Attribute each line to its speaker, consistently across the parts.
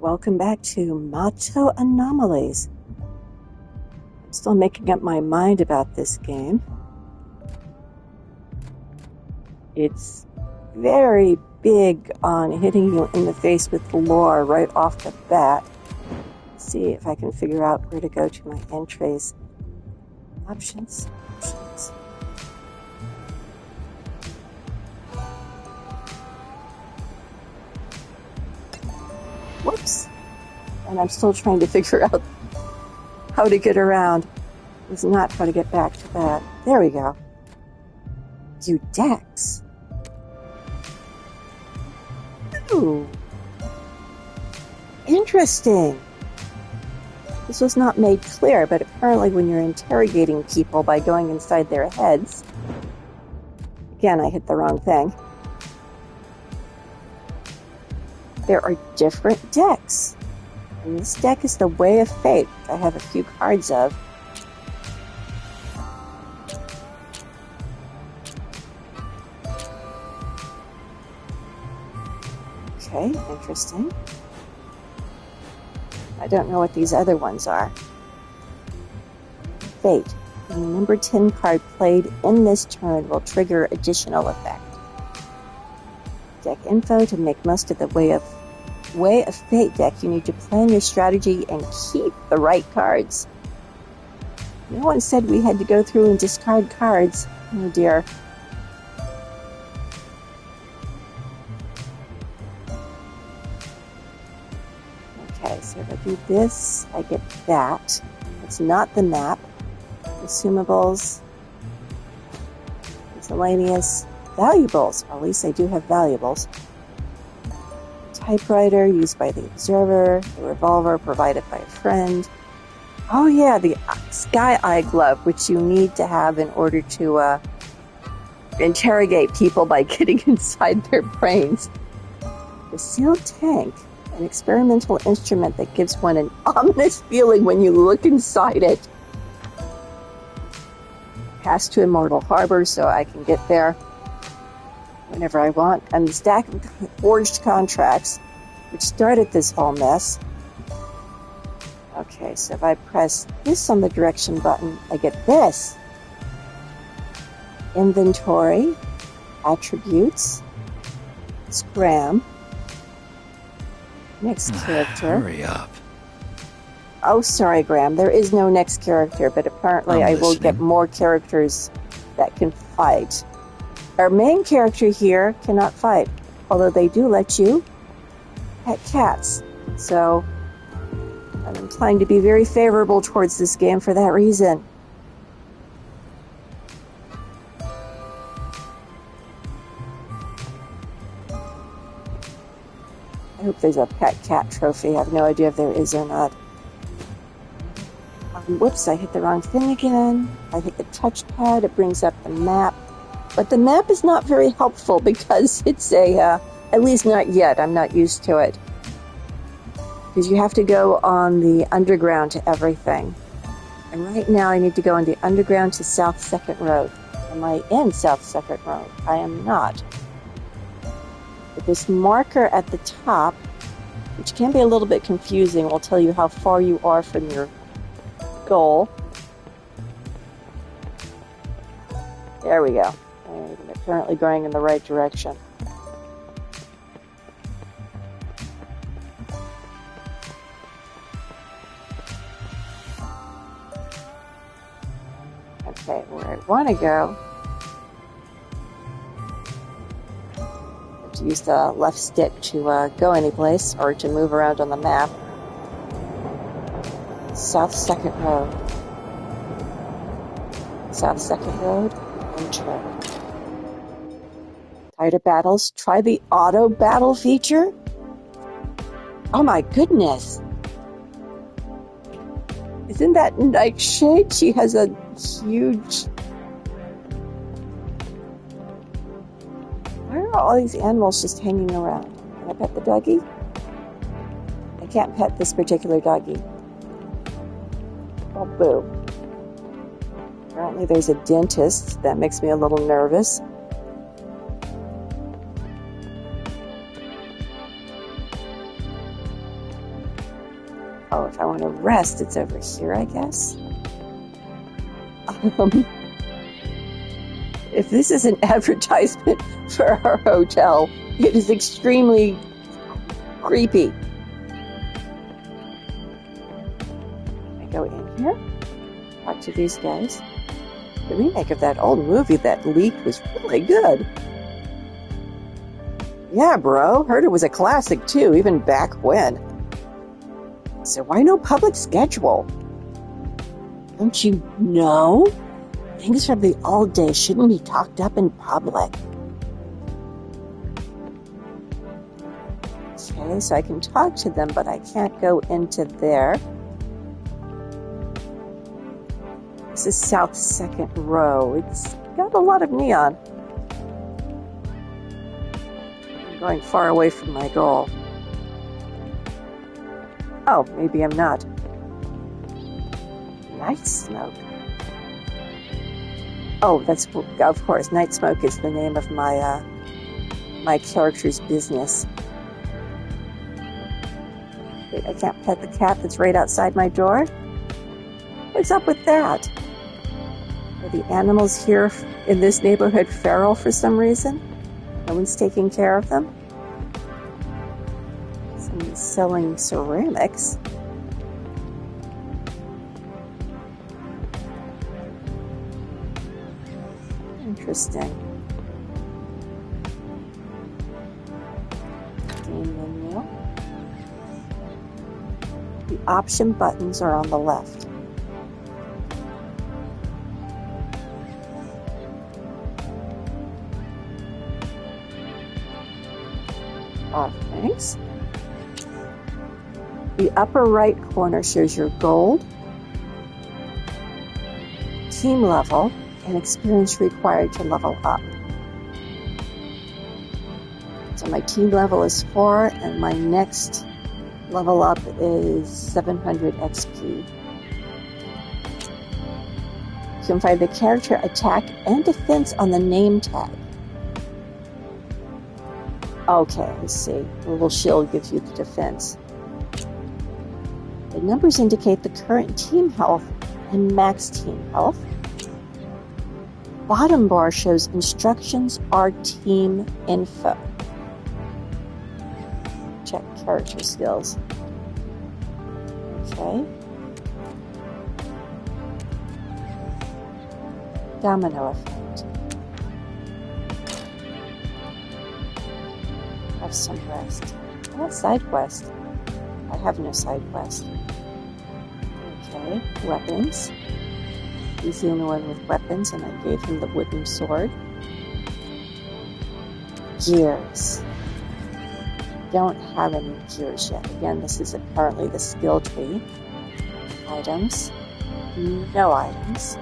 Speaker 1: Welcome back to Mato Anomalies. I'm still making up my mind about this game. It's very big on hitting you in the face with lore right off the bat. Let's see if I can figure out where to go to my entries. Options. Whoops. And I'm still trying to figure out how to get around. It's not how to get back to that. There we go. View decks. Ooh. Interesting. This was not made clear, but apparently when you're interrogating people by going inside their heads... Again, I hit the wrong thing. There are different decks. And this deck is the Way of Fate, which I have a few cards of. Okay, interesting. I don't know what these other ones are. Fate. The number 10 card played in this turn will trigger additional effect. Deck info. To make most of the Way of Fate deck, you need to plan your strategy and keep the right cards. No one said we had to go through and discard cards. Oh dear. Okay, so if I do this, I get that. It's not the map. Consumables. Miscellaneous. Valuables. Or at least I do have valuables. Typewriter used by the observer. The revolver provided by a friend. Oh yeah, the sky eye glove, which you need to have in order to interrogate people by getting inside their brains. The sealed tank. An experimental instrument that gives one an ominous feeling when you look inside it. Pass to Immortal Harbor so I can get there whenever I want. And the stack of forged contracts, which started this whole mess. Okay, so if I press this on the direction button, I get this. Inventory, attributes, scram. Next character.
Speaker 2: Hurry up.
Speaker 1: Oh, sorry, Graham. There is no next character, but apparently I will get more characters that can fight. Our main character here cannot fight, although they do let you pet cats. So I'm inclined to be very favorable towards this game for that reason. I hope there's a pet cat trophy. I have no idea if there is or not. Whoops, I hit the wrong thing again. I hit the touchpad. It brings up the map. But the map is not very helpful because it's at least not yet. I'm not used to it. Because you have to go on the underground to everything. And right now I need to go on the underground to South 2nd Road. Am I in South 2nd Road? I am not. But this marker at the top, which can be a little bit confusing, will tell you how far you are from your goal. There we go. I'm apparently going in the right direction. Okay, where I want to go, I have to use the left stick to go anyplace or to move around on the map. South 2nd Road. South 2nd Road. Intro. Tired of battles? Try the auto battle feature? Oh my goodness. Isn't that Nightshade? She has a huge... Why are all these animals just hanging around? Can I pet the doggy? I can't pet this particular doggy. Oh, boo. Apparently there's a dentist. That makes me a little nervous. Oh, if I want to rest, it's over here, I guess. If this is an advertisement for our hotel, it is extremely creepy. I go in here, talk to these guys. The remake of that old movie that leaked was really good. Yeah, bro. Heard it was a classic too, even back when. So why no public schedule? Don't you know? Things from the old days shouldn't be talked up in public. Okay, so I can talk to them, but I can't go into there. This is South 2nd Row. It's got a lot of neon. I'm going far away from my goal. Oh, maybe I'm not. Night Smoke. Oh, that's, of course, Night Smoke is the name of my my character's business. Wait, I can't pet the cat that's right outside my door? What's up with that? Are the animals here in this neighborhood feral for some reason? No one's taking care of them? Someone's selling ceramics. Interesting. Game menu. The option buttons are on the left. Oh, thanks. The upper right corner shows your gold, team level, and experience required to level up. So my team level is 4, and my next level up is 700 XP. You can find the character attack and defense on the name tag. Okay, I see. The little shield gives you the defense. The numbers indicate the current team health and max team health. Bottom bar shows instructions or team info. Check character skills. Okay. Domino effect. Have some rest. What side quest? I have no side quest. Okay, weapons. He's the only one with weapons, and I gave him the wooden sword. Gears. Don't have any gears yet. Again, this is apparently the skill tree. Items. No items.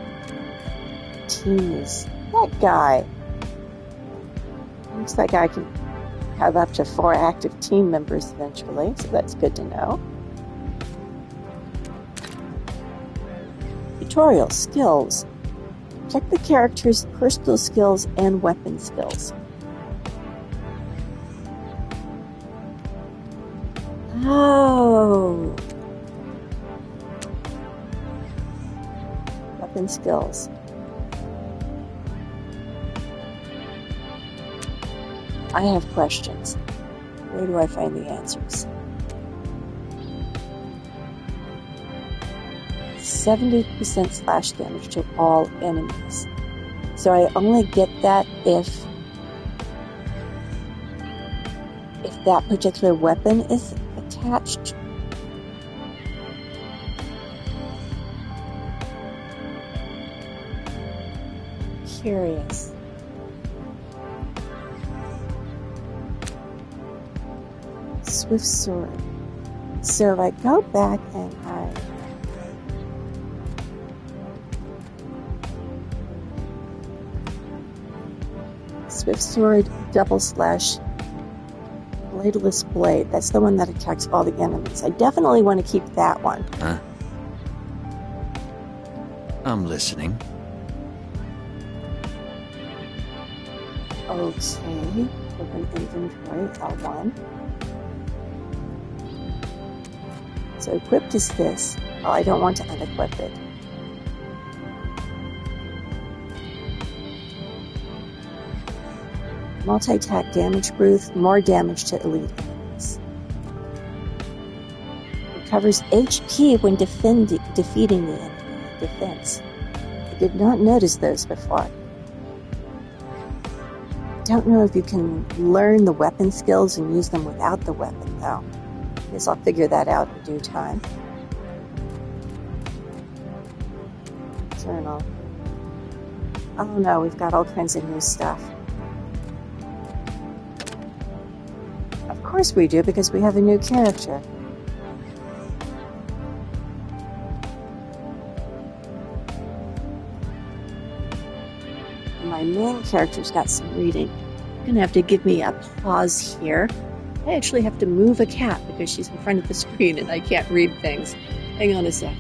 Speaker 1: Teams. That guy. Looks like I can have up to 4 active team members eventually, so that's good to know. Tutorial skills. Check the character's personal skills and weapon skills. Oh. Weapon skills. I have questions. Where do I find the answers? 70% slash damage to all enemies. So I only get that if that particular weapon is attached. Curious. Swift sword. So if I go back and I Swift sword, double slash, bladeless blade. That's the one that attacks all the enemies. I definitely want to keep that one.
Speaker 2: Huh? I'm listening.
Speaker 1: Okay. Open inventory, L1. So equipped is this. Oh, I don't want to unequip it. Multi-attack damage boost, more damage to elite enemies. Recovers HP when defeating the enemy in defense. I did not notice those before. Don't know if you can learn the weapon skills and use them without the weapon, though. I guess I'll figure that out in due time. Journal. Oh no, we've got all kinds of new stuff. Of course we do, because we have a new character. My main character's got some reading. You're gonna have to give me a pause here. I actually have to move a cat because she's in front of the screen and I can't read things. Hang on a sec.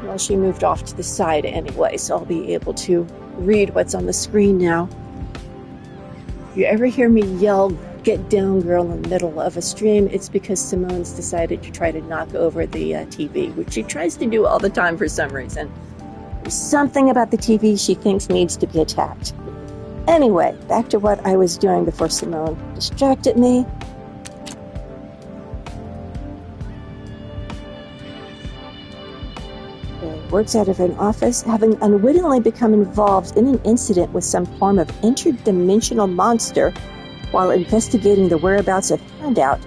Speaker 1: Well, she moved off to the side anyway, so I'll be able to read what's on the screen now. If you ever hear me yell, "Get down, girl," in the middle of a stream, it's because Simone's decided to try to knock over the TV, which she tries to do all the time for some reason. There's something about the TV she thinks needs to be attacked. Anyway, back to what I was doing before Simone distracted me. Works out of an office, having unwittingly become involved in an incident with some form of interdimensional monster while investigating the whereabouts of Handout.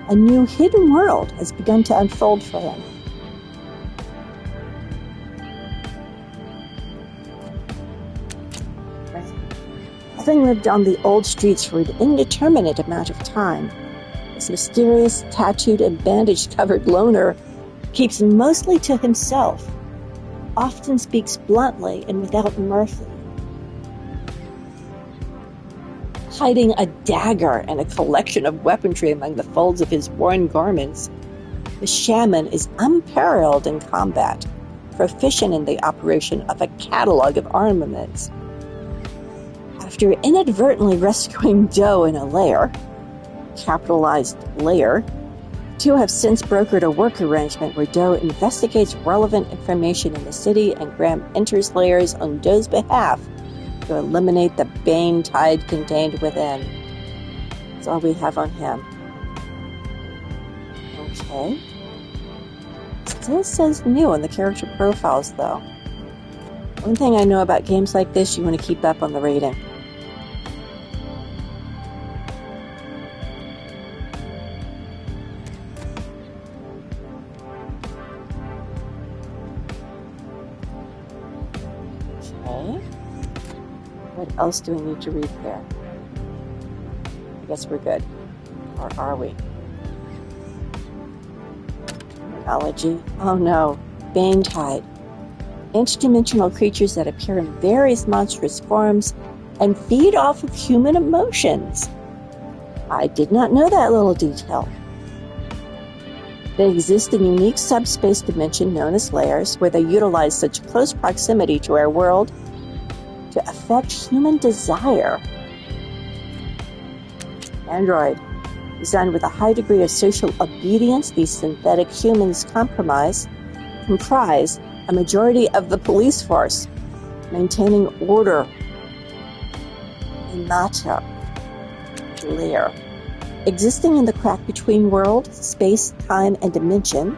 Speaker 1: A new hidden world has begun to unfold for him. Having lived on the old streets for an indeterminate amount of time, this mysterious, tattooed and bandage-covered loner keeps mostly to himself, often speaks bluntly and without mercy, hiding a dagger and a collection of weaponry among the folds of his worn garments. The shaman is unparalleled in combat, proficient in the operation of a catalog of armaments. After inadvertently rescuing Doe in a lair, capitalized lair, two have since brokered a work arrangement where Doe investigates relevant information in the city and Graham enters lairs on Doe's behalf to eliminate the bane tide contained within. That's all we have on him. Okay. Still says new on the character profiles, though. One thing I know about games like this, you want to keep up on the rating. What else do we need to read there? I guess we're good. Or are we? Terminology. Oh no. Bane Tide. Interdimensional creatures that appear in various monstrous forms and feed off of human emotions. I did not know that little detail. They exist in unique subspace dimension known as layers, where they utilize such close proximity to our world to affect human desire. Android. Designed with a high degree of social obedience, these synthetic humans comprise a majority of the police force, maintaining order in Mato layer. Existing in the crack between world, space, time, and dimension,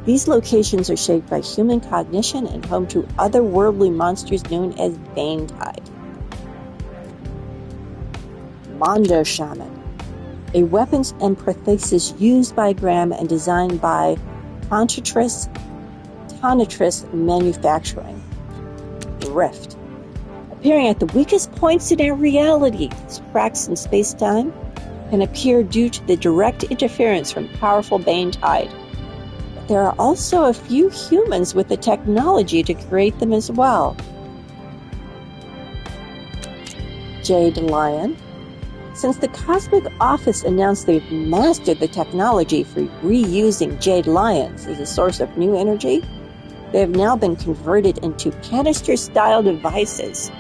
Speaker 1: these locations are shaped by human cognition and home to otherworldly monsters known as Bane Tide. Mondo Shaman. A weapons and prosthesis used by Graham and designed by Tonitrus Manufacturing. Rift. Appearing at the weakest points in our reality, these cracks in space-time can appear due to the direct interference from powerful Bane Tide. But there are also a few humans with the technology to create them as well. Jade Lion. Since the Cosmic Office announced they've mastered the technology for reusing jade lions as a source of new energy, they have now been converted into canister-style devices.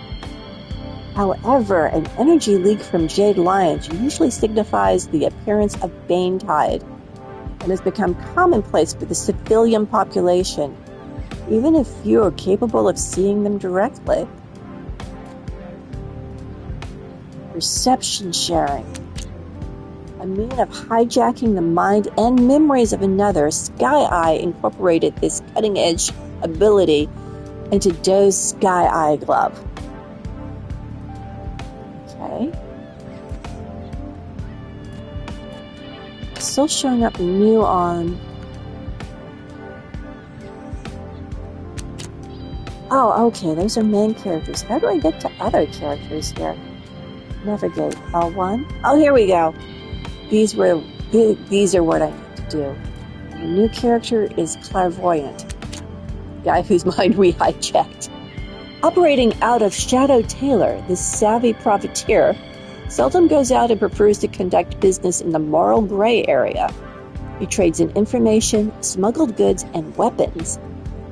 Speaker 1: However, an energy leak from jade lions usually signifies the appearance of bane tide and has become commonplace for the civilian population, even if few are capable of seeing them directly. Perception sharing. A mean of hijacking the mind and memories of another, Sky Eye incorporated this cutting-edge ability into Doe's Sky Eye glove. Okay. Still showing up new on... Oh, okay, those are main characters. How do I get to other characters here? Navigate. L1. Oh, here we go. These are what I need to do. And the new character is Clairvoyant, the guy whose mind we hijacked. Operating out of Shadow Taylor, this savvy profiteer seldom goes out and prefers to conduct business in the moral gray area. He trades in information, smuggled goods, and weapons,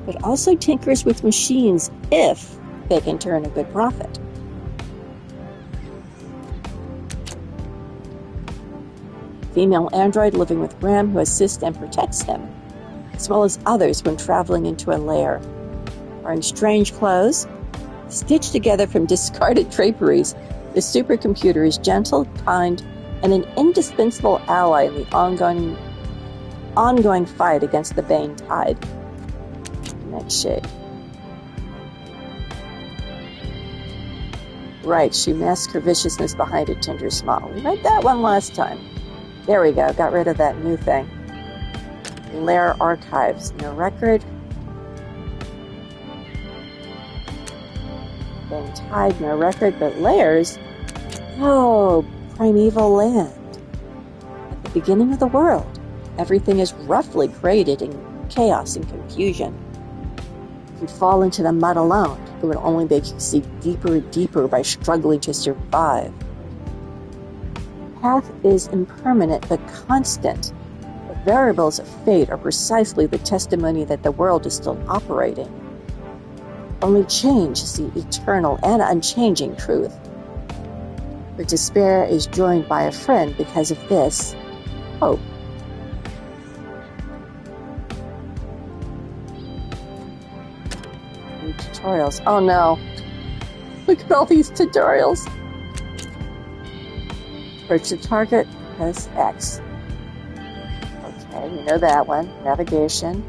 Speaker 1: but also tinkers with machines if they can turn a good profit. Female android living with Graham who assists and protects him, as well as others when traveling into a lair. Wearing strange clothes, stitched together from discarded draperies, the supercomputer is gentle, kind, and an indispensable ally in the ongoing fight against the Bane Tide. Next shade. Right, she masks her viciousness behind a tender smile. We read that one last time. There we go, got rid of that new thing. Lair archives, no record. Bane Tide, no record, but lairs? Oh, primeval land. At the beginning of the world, everything is roughly created in chaos and confusion. If you fall into the mud alone, it would only make you sink deeper and deeper by struggling to survive. Path is impermanent but constant. The variables of fate are precisely the testimony that the world is still operating. Only change is the eternal and unchanging truth. But despair is joined by a friend because of this hope. New tutorials. Oh no! Look at all these tutorials! Approach the target, press X. Okay, we know that one. Navigation.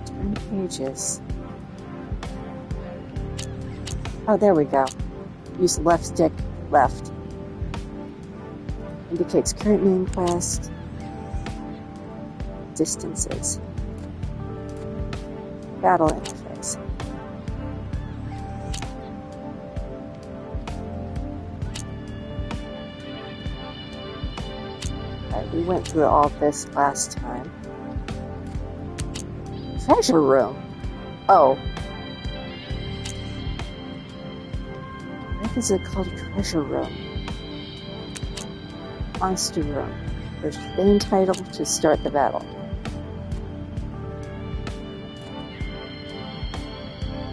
Speaker 1: Turn pages. Oh, there we go. Use the left stick, left. Indicates current main quest. Distances. Battle interface. Alright, we went through all this last time. Treasure room. Oh. Why is it called a treasure room? Monster room. There's Bane title to start the battle.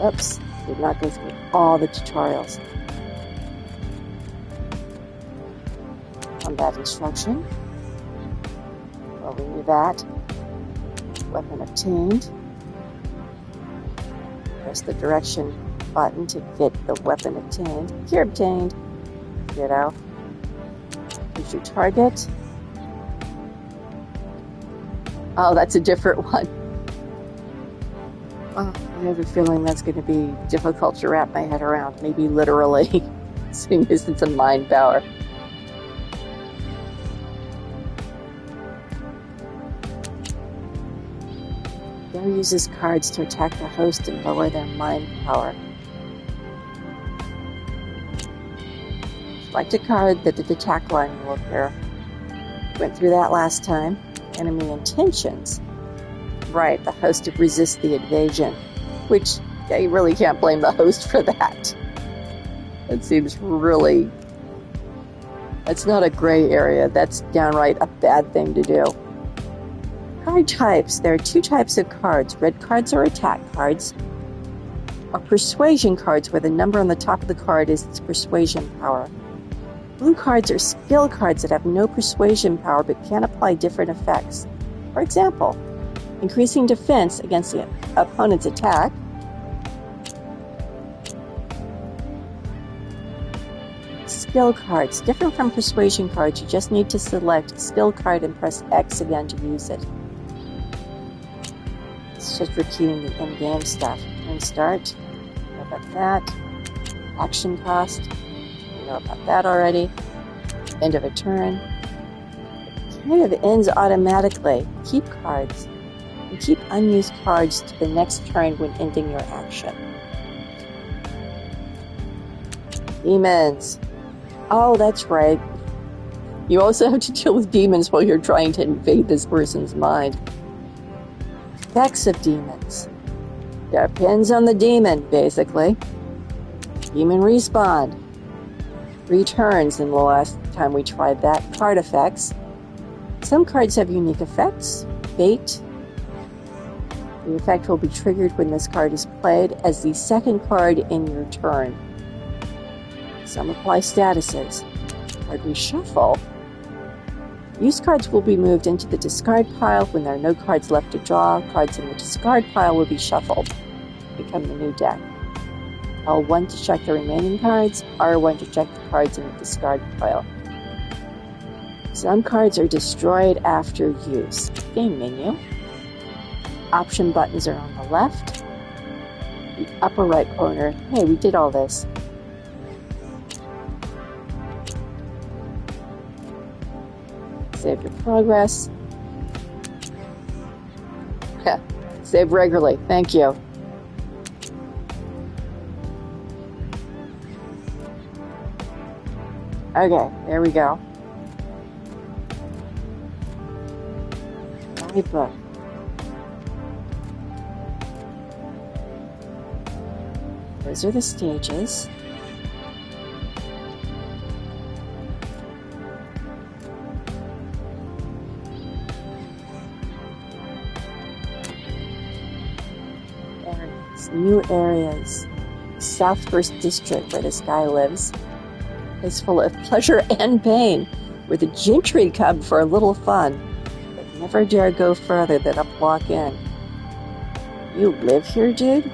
Speaker 1: Oops, did not go through all the tutorials. Combat instruction. Well, we knew that. Weapon obtained. Press the direction button to get the weapon obtained. Gear obtained. Get out. Choose your target. Oh, that's a different one. Oh, I have a feeling that's going to be difficult to wrap my head around. Maybe literally, seeing as it's a mind power. Bear uses cards to attack the host and lower their mind power. Select a card that the attack line will appear. Went through that last time. Enemy intentions. Right, the host to resist the invasion. Which, yeah, you really can't blame the host for that. That seems really... That's not a gray area. That's downright a bad thing to do. Card types. There are two types of cards. Red cards are attack cards, or persuasion cards, where the number on the top of the card is its persuasion power. Blue cards are skill cards that have no persuasion power but can apply different effects. For example, increasing defense against the opponent's attack, skill cards. Different from persuasion cards, you just need to select skill card and press X again to use it. It's just repeating the in-game stuff. Turn start. You know about that. Action cost. You know about that already. End of a turn. It kind of ends automatically. Keep cards. And keep unused cards to the next turn when ending your action. Demons. Oh, that's right. You also have to deal with demons while you're trying to invade this person's mind. Effects of demons. Depends on the demon, basically. Demon respawn. 3 turns in the last time we tried that. Card effects. Some cards have unique effects. Bait. The effect will be triggered when this card is played as the second card in your turn. Some apply statuses. Card reshuffle. Used cards will be moved into the discard pile when there are no cards left to draw. Cards in the discard pile will be shuffled. Become the new deck. L1 to check the remaining cards. R1 to check the cards in the discard pile. Some cards are destroyed after use. Game menu. Option buttons are on the left. The upper right corner. Hey, we did all this. Save your progress. Save regularly. Thank you. Okay, there we go. Guidebook. Those are the stages. New areas. South First District, where this guy lives, is full of pleasure and pain, where the gentry come for a little fun, but never dare go further than a block in. You live here, dude?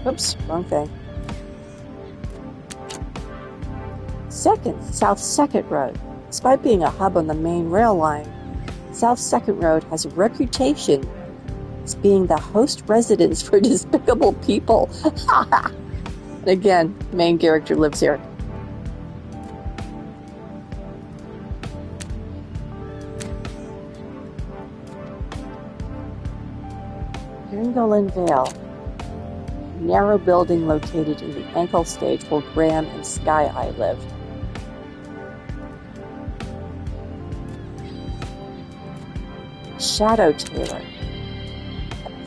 Speaker 1: Oops, wrong thing. South Second Road. Despite being a hub on the main rail line, South Second Road has a reputation as being the host residence for despicable people. And again, main character lives here. Gringolan Vale. Narrow building located in the ankle stage where Graham and Sky Eye live. Shadow Tailor.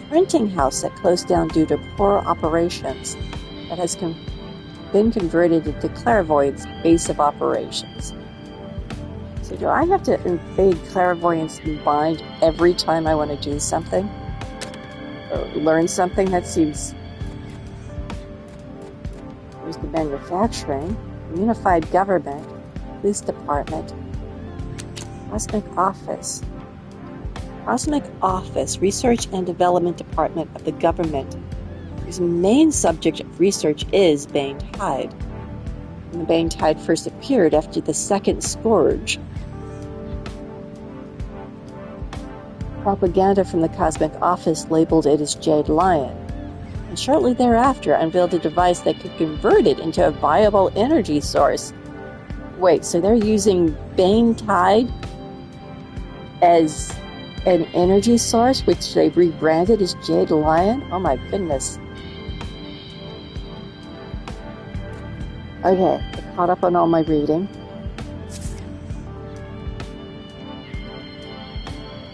Speaker 1: Printing house that closed down due to poor operations that has been converted into Clairvoyant's base of operations. So do I have to invade Clairvoyant's mind every time I want to do something? Or learn something? That seems... There's the manufacturing, unified government, police department, cosmic office. Cosmic Office, Research and Development Department of the government, whose main subject of research is Bane Tide. And the Bane Tide first appeared after the Second Scourge. Propaganda from the Cosmic Office labeled it as Jade Lion, and shortly thereafter unveiled a device that could convert it into a viable energy source. Wait, so they're using Bane Tide as an energy source, which they've rebranded as Jade Lion? Oh my goodness. Okay, I caught up on all my reading.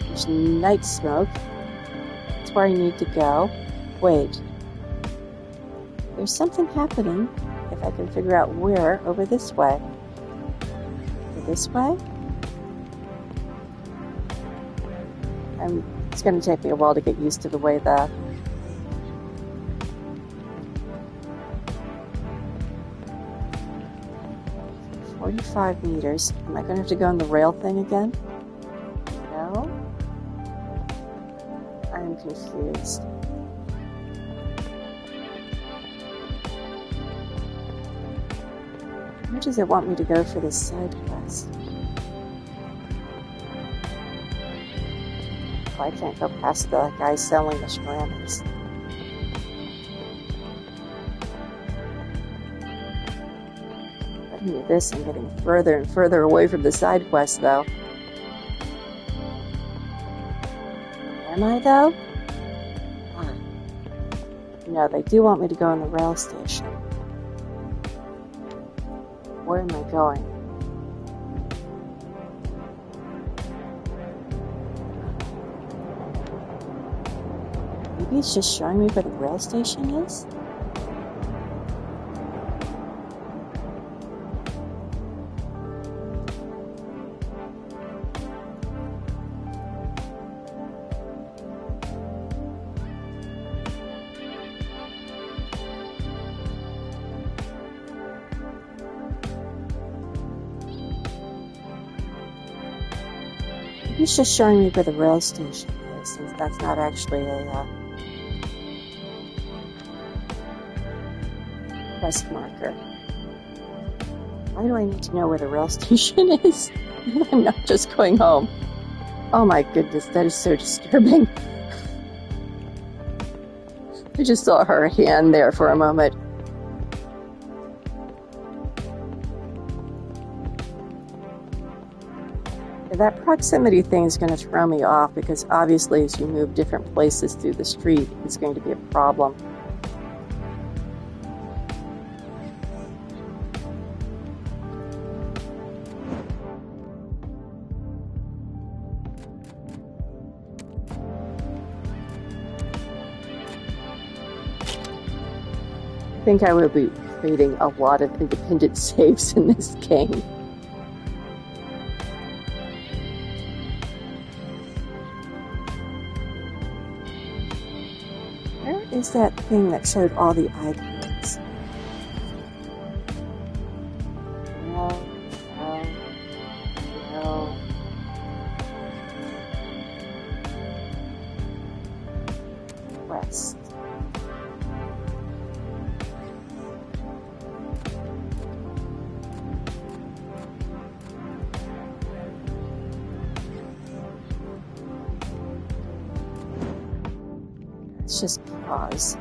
Speaker 1: There's night smoke. That's where I need to go. Wait. There's something happening, if I can figure out where, over this way. Over this way? It's going to take me a while to get used to the way the 45 meters. Am I going to have to go on the rail thing again? No? I'm confused. Where does it want me to go for this side quest? Oh, I can't go past the guy selling the ceramics. Looking at this, I'm getting further and further away from the side quest, though. Am I, though? No, they do want me to go in the rail station. Where am I going? Maybe it's just showing me where the rail station is? It's just showing me where the rail station is, since that's not actually a quest marker. Why do I need to know where the rail station is? I'm not just going home. Oh my goodness, that is so disturbing. I just saw her hand there for a moment. That proximity thing is going to throw me off because obviously as you move different places through the street, it's going to be a problem. I think I will be creating a lot of independent saves in this game. Is that thing that showed all the icons? No. West. Let's just pause.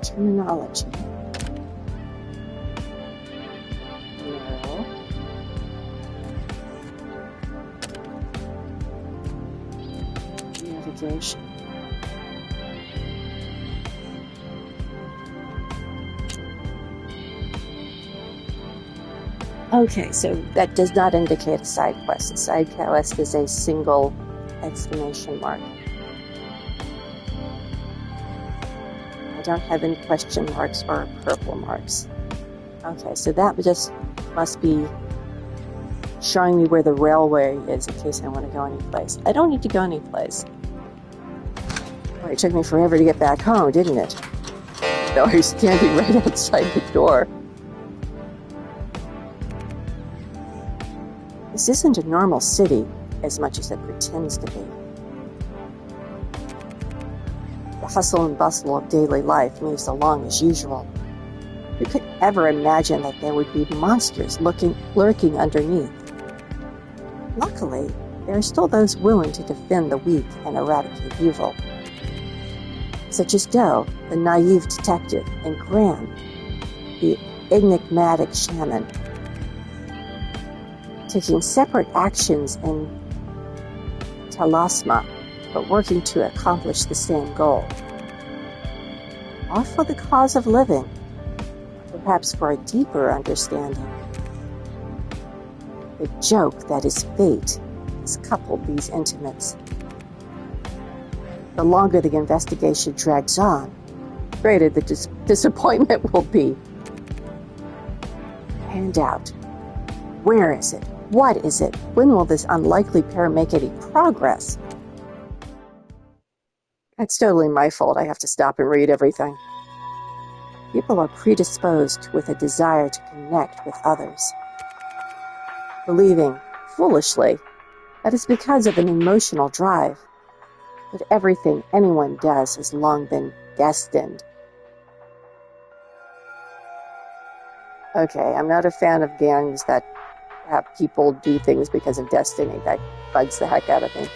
Speaker 1: Terminology. No. Navigation. Okay, so that does not indicate a side quest. A side quest is a single exclamation mark. I don't have any question marks or purple marks. Okay, so that just must be showing me where the railway is in case I want to go anyplace. I don't need to go anyplace. Well, it took me forever to get back home, didn't it? No, I was standing right outside the door. This isn't a normal city as much as it pretends to be. The hustle and bustle of daily life moves along as usual. Who could ever imagine that there would be monsters lurking underneath? Luckily, there are still those willing to defend the weak and eradicate evil. Such as Doe, the naive detective, and Graham, the enigmatic shaman. Taking separate actions and Talasma, but working to accomplish the same goal. All for the cause of living, perhaps for a deeper understanding. The joke that is fate has coupled these intimates. The longer the investigation drags on, the greater the disappointment will be. Hand out. Where is it? What is it? When will this unlikely pair make any progress? It's totally my fault. I have to stop and read everything. People are predisposed with a desire to connect with others, believing, foolishly, that it's because of an emotional drive. But everything anyone does has long been destined. Okay, I'm not a fan of gangs that have people do things because of destiny. That bugs the heck out of me.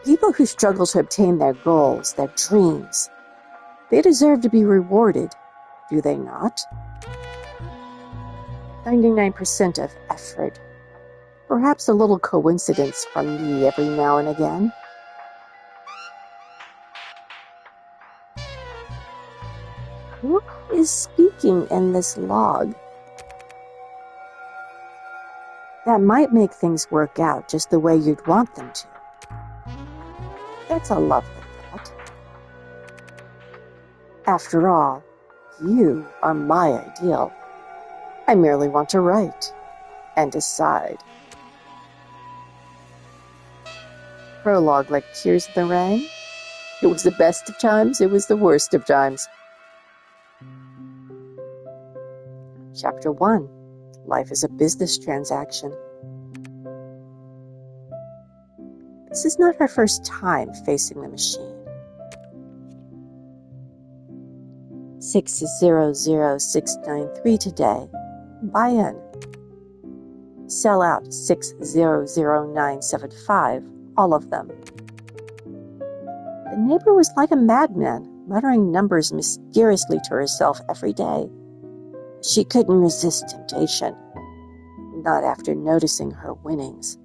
Speaker 1: People who struggle to obtain their goals, their dreams, they deserve to be rewarded, do they not? 99% of effort. Perhaps a little coincidence from me every now and again. Who is speaking in this log? That might make things work out just the way you'd want them to. That's a lovely thought. After all, you are my ideal. I merely want to write and decide. Prologue like Tears in the Rain. It was the best of times, it was the worst of times. Chapter 1. Life is a business transaction. This is not her first time facing the machine. 600693 today. Buy in. Sell out 600975, all of them. The neighbor was like a madman, muttering numbers mysteriously to herself every day. She couldn't resist temptation, not after noticing her winnings.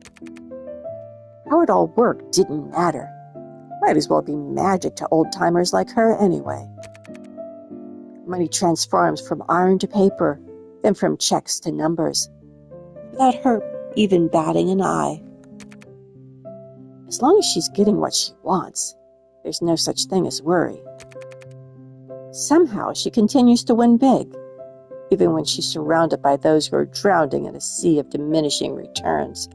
Speaker 1: How it all worked didn't matter. Might as well be magic to old-timers like her anyway. Money transforms from iron to paper, then from checks to numbers, without her even batting an eye. As long as she's getting what she wants, there's no such thing as worry. Somehow she continues to win big, even when she's surrounded by those who are drowning in a sea of diminishing returns.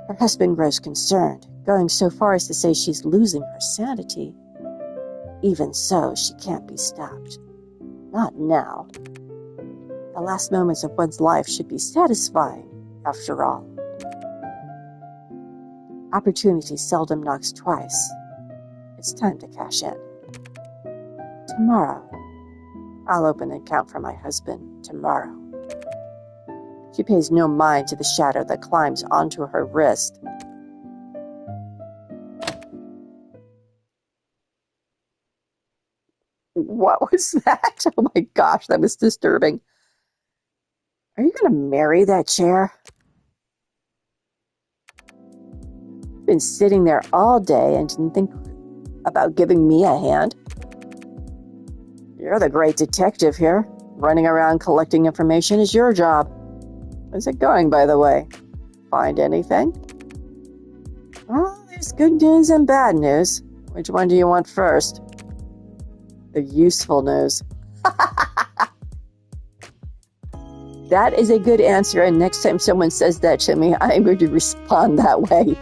Speaker 1: Her husband grows concerned, going so far as to say she's losing her sanity. Even so, she can't be stopped. Not now. The last moments of one's life should be satisfying, after all. Opportunity seldom knocks twice. It's time to cash in. Tomorrow. I'll open an account for my husband tomorrow. She pays no mind to the shadow that climbs onto her wrist. What was that? Oh my gosh, that was disturbing. Are you going to marry that chair? Been sitting there all day and didn't think about giving me a hand. You're the great detective here. Running around collecting information is your job. How's it going, by the way? Find anything? Well, there's good news and bad news. Which one do you want first? The useful news. That is a good answer, and next time someone says that to me, I'm going to respond that way.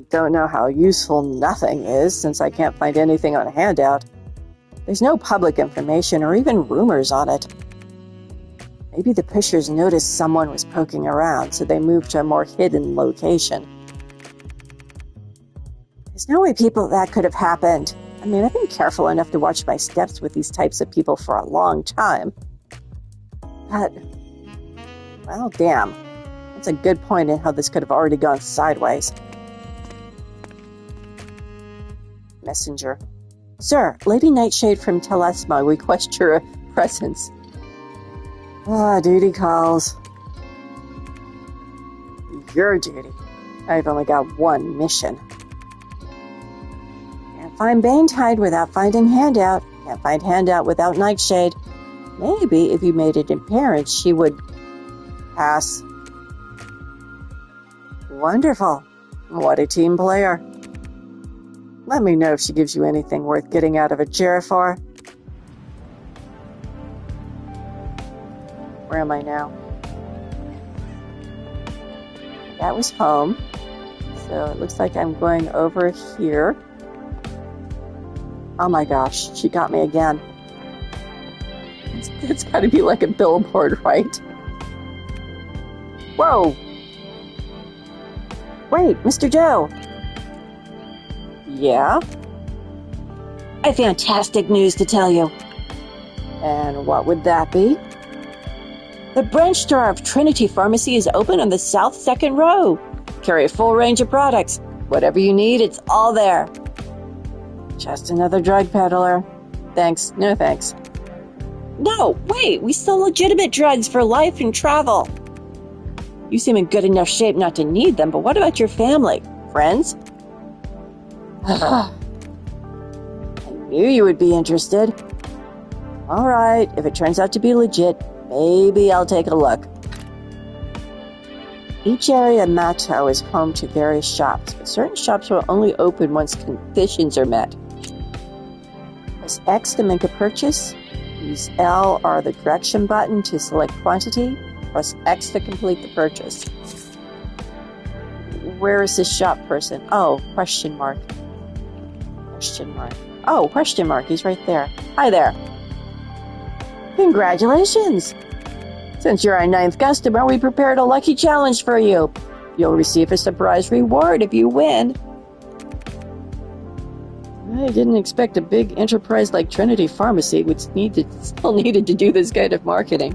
Speaker 1: Don't know how useful nothing is, since I can't find anything on a handout. There's no public information or even rumors on it. Maybe the pushers noticed someone was poking around, so they moved to a more hidden location. There's no way that could have happened. I mean, I've been careful enough to watch my steps with these types of people for a long time. But, well, damn. That's a good point in how this could have already gone sideways. Messenger. Sir, Lady Nightshade from Telesma requests your presence. Ah, duty calls. Your duty. I've only got one mission. Can't find Banetide without finding Handout. Can't find Handout without Nightshade. Maybe if you made it apparent, she would pass. Wonderful. What a team player. Let me know if she gives you anything worth getting out of a chair for. Where am I now? That was home. So it looks like I'm going over here. Oh my gosh, she got me again. It's got to be like a billboard, right? Whoa! Wait, Mr. Joe! Yeah? I have fantastic news to tell you. And what would that be? The branch store of Trinity Pharmacy is open on the south second row. Carry a full range of products. Whatever you need, it's all there. Just another drug peddler. Thanks. No thanks. No, wait, we sell legitimate drugs for life and travel. You seem in good enough shape not to need them, but what about your family? Friends? I knew you would be interested. All right, if it turns out to be legit, maybe I'll take a look. Each area in Mato is home to various shops, but certain shops will only open once conditions are met. Press X to make a purchase. Use L or the direction button to select quantity. Press X to complete the purchase. Where is this shop person? Oh, question mark. Question mark. Oh, question mark. He's right there. Hi there. Congratulations! Since you're our 9th customer, we prepared a lucky challenge for you. You'll receive a surprise reward if you win. I didn't expect a big enterprise like Trinity Pharmacy would still needed to do this kind of marketing.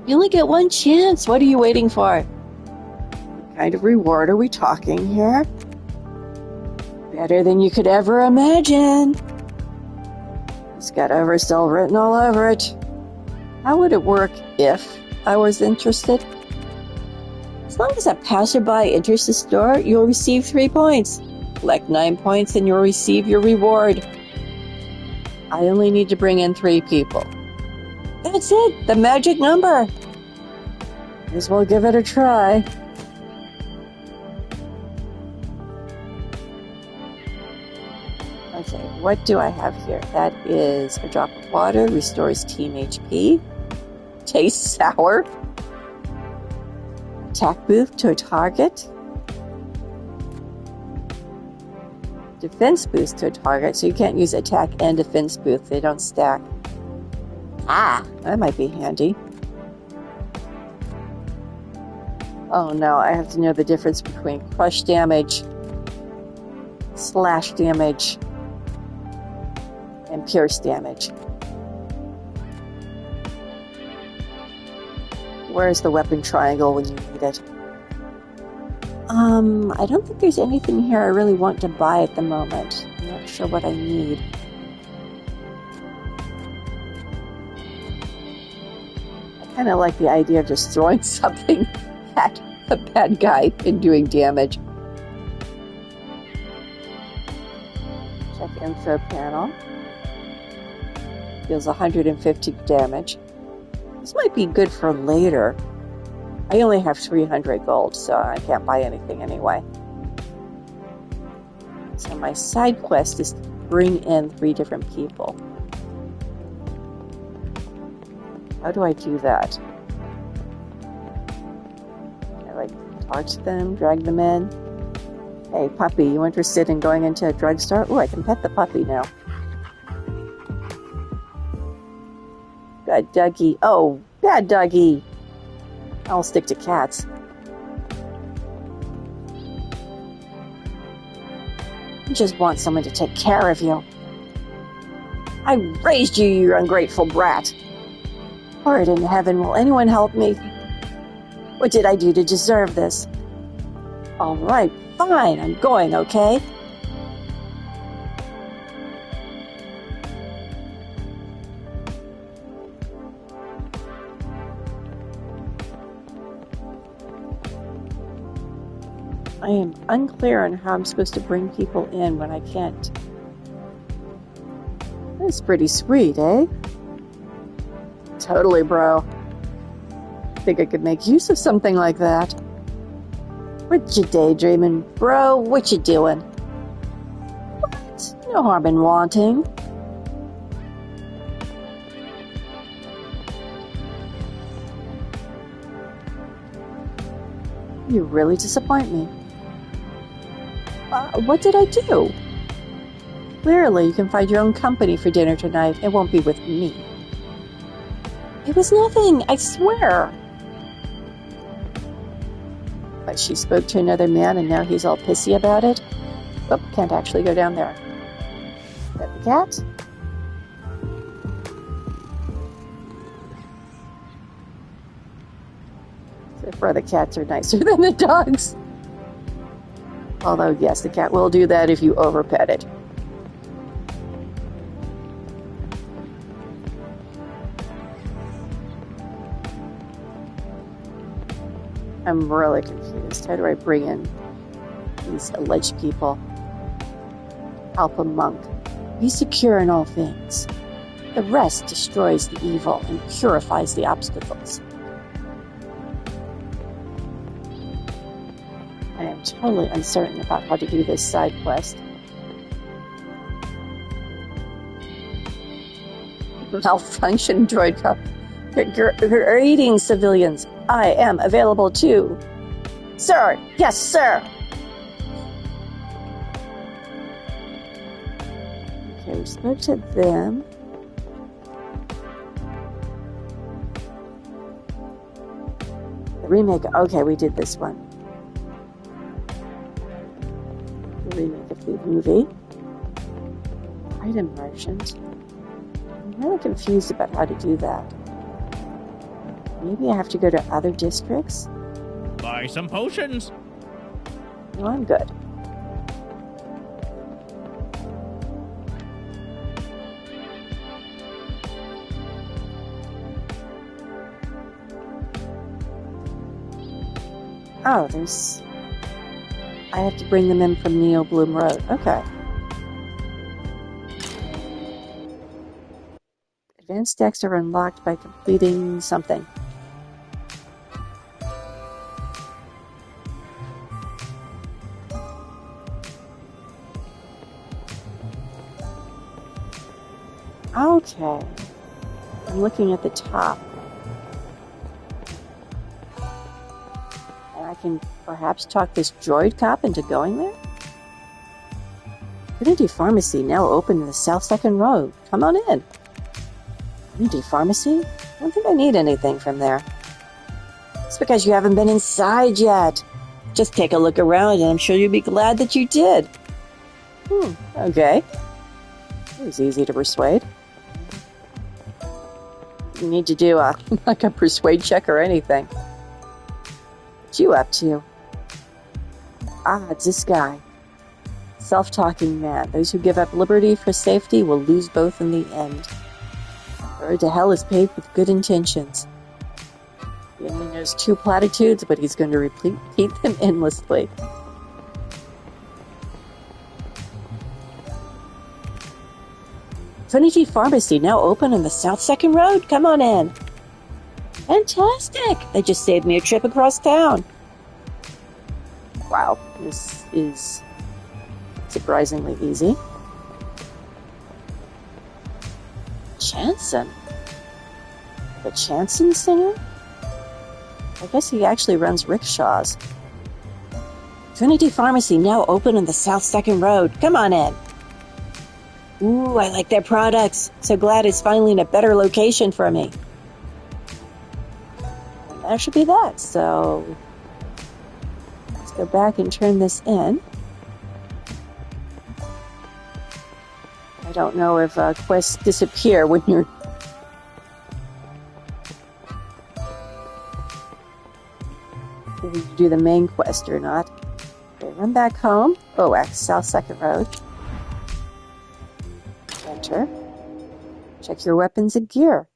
Speaker 1: You only get one chance. What are you waiting for? What kind of reward are we talking here? Better than you could ever imagine. It's got Overstill written all over it. How would it work if I was interested? As long as a passerby enters the store, you'll receive 3 points. Collect 9 points and you'll receive your reward. I only need to bring in 3 people. That's it, the magic number. Might as well give it a try. Okay, what do I have here? That is a drop of water, restores team HP, tastes sour, attack boost to a target, defense boost to a target, so you can't use attack and defense boost, they don't stack. Ah, that might be handy. Oh no, I have to know the difference between crush damage, slash damage, and pierce damage. Where's the weapon triangle when you need it? I don't think there's anything here I really want to buy at the moment. I'm not sure what I need. I kind of like the idea of just throwing something at a bad guy and doing damage. Check info panel. Deals 150 damage. This might be good for later. I only have 300 gold, so I can't buy anything anyway. So my side quest is to bring in 3 different people. How do I do that? Can I, talk to them, drag them in? Hey, puppy, you interested in going into a drugstore? Oh, I can pet the puppy now. Good doggy. Oh, bad doggy. I'll stick to cats. You just want someone to take care of you. I raised you, you ungrateful brat. Lord in heaven, will anyone help me? What did I do to deserve this? All right, fine, I'm going, okay? I am unclear on how I'm supposed to bring people in when I can't. That's pretty sweet, eh? Totally, bro. Think I could make use of something like that. What you daydreaming, bro? What you doing? What? No harm in wanting. You really disappoint me. What did I do? Clearly, you can find your own company for dinner tonight. It won't be with me. It was nothing, I swear. But she spoke to another man and now he's all pissy about it? Oh, can't actually go down there. Pet the cat? So far the cats are nicer than the dogs. Although, yes, the cat will do that if you overpet it. I'm really confused. How do I bring in these alleged people? Help a monk. Be secure in all things. The rest destroys the evil and purifies the obstacles. I am totally uncertain about how to do this side quest. Malfunction droid cup. Greetings, civilians. I am available too. Sir! Yes, sir! Okay, we spoke to them. The remake. Okay, we did this one. The remake of the movie. Item merchant. I'm really confused about how to do that. Maybe I have to go to other districts?
Speaker 2: Buy some potions.
Speaker 1: No, I'm good. Oh, there's... I have to bring them in from Neo Bloom Road. Okay. Advanced decks are unlocked by completing something. Okay. I'm looking at the top. And I can perhaps talk this droid cop into going there? Trinity Pharmacy, now open in the South Second Road. Come on in. Trinity Pharmacy? I don't think I need anything from there. It's because you haven't been inside yet. Just take a look around and I'm sure you'll be glad that you did. Okay. It was easy to persuade. You need to do a persuade check or anything. What you up to? It's this guy. Self-talking man. Those who give up liberty for safety will lose both in the end. The road to hell is paved with good intentions. He only knows 2 platitudes, but he's going to repeat them endlessly. Trinity Pharmacy, now open on the South Second Road. Come on in. Fantastic! They just saved me a trip across town. Wow, this is surprisingly easy. Chanson? The Chanson singer? I guess he actually runs rickshaws. Trinity Pharmacy, now open on the South Second Road. Come on in. Ooh, I like their products. So glad it's finally in a better location for me. And that should be that. So let's go back and turn this in. I don't know if quests disappear when you do the main quest or not. Okay, run back home. Oh, at South Second Road. Enter. Check your weapons and gear.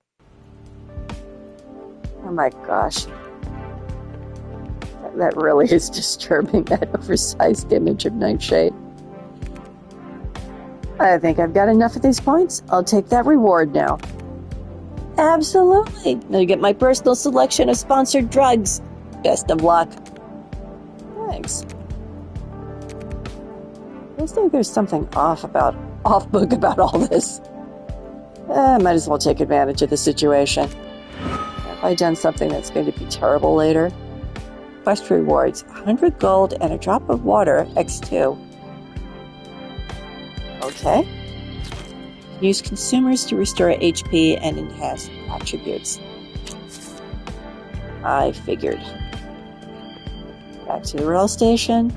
Speaker 1: Oh my gosh. That really is disturbing, that oversized image of Nightshade. I think I've got enough of these points. I'll take that reward now. Absolutely. Now you get my personal selection of sponsored drugs. Best of luck. Thanks. I think there's something off-book about all this. I might as well take advantage of the situation. Have I done something that's going to be terrible later? Quest rewards, 100 gold and a drop of water, x2. Okay. Use consumers to restore HP and enhance attributes. I figured. Back to the rail station.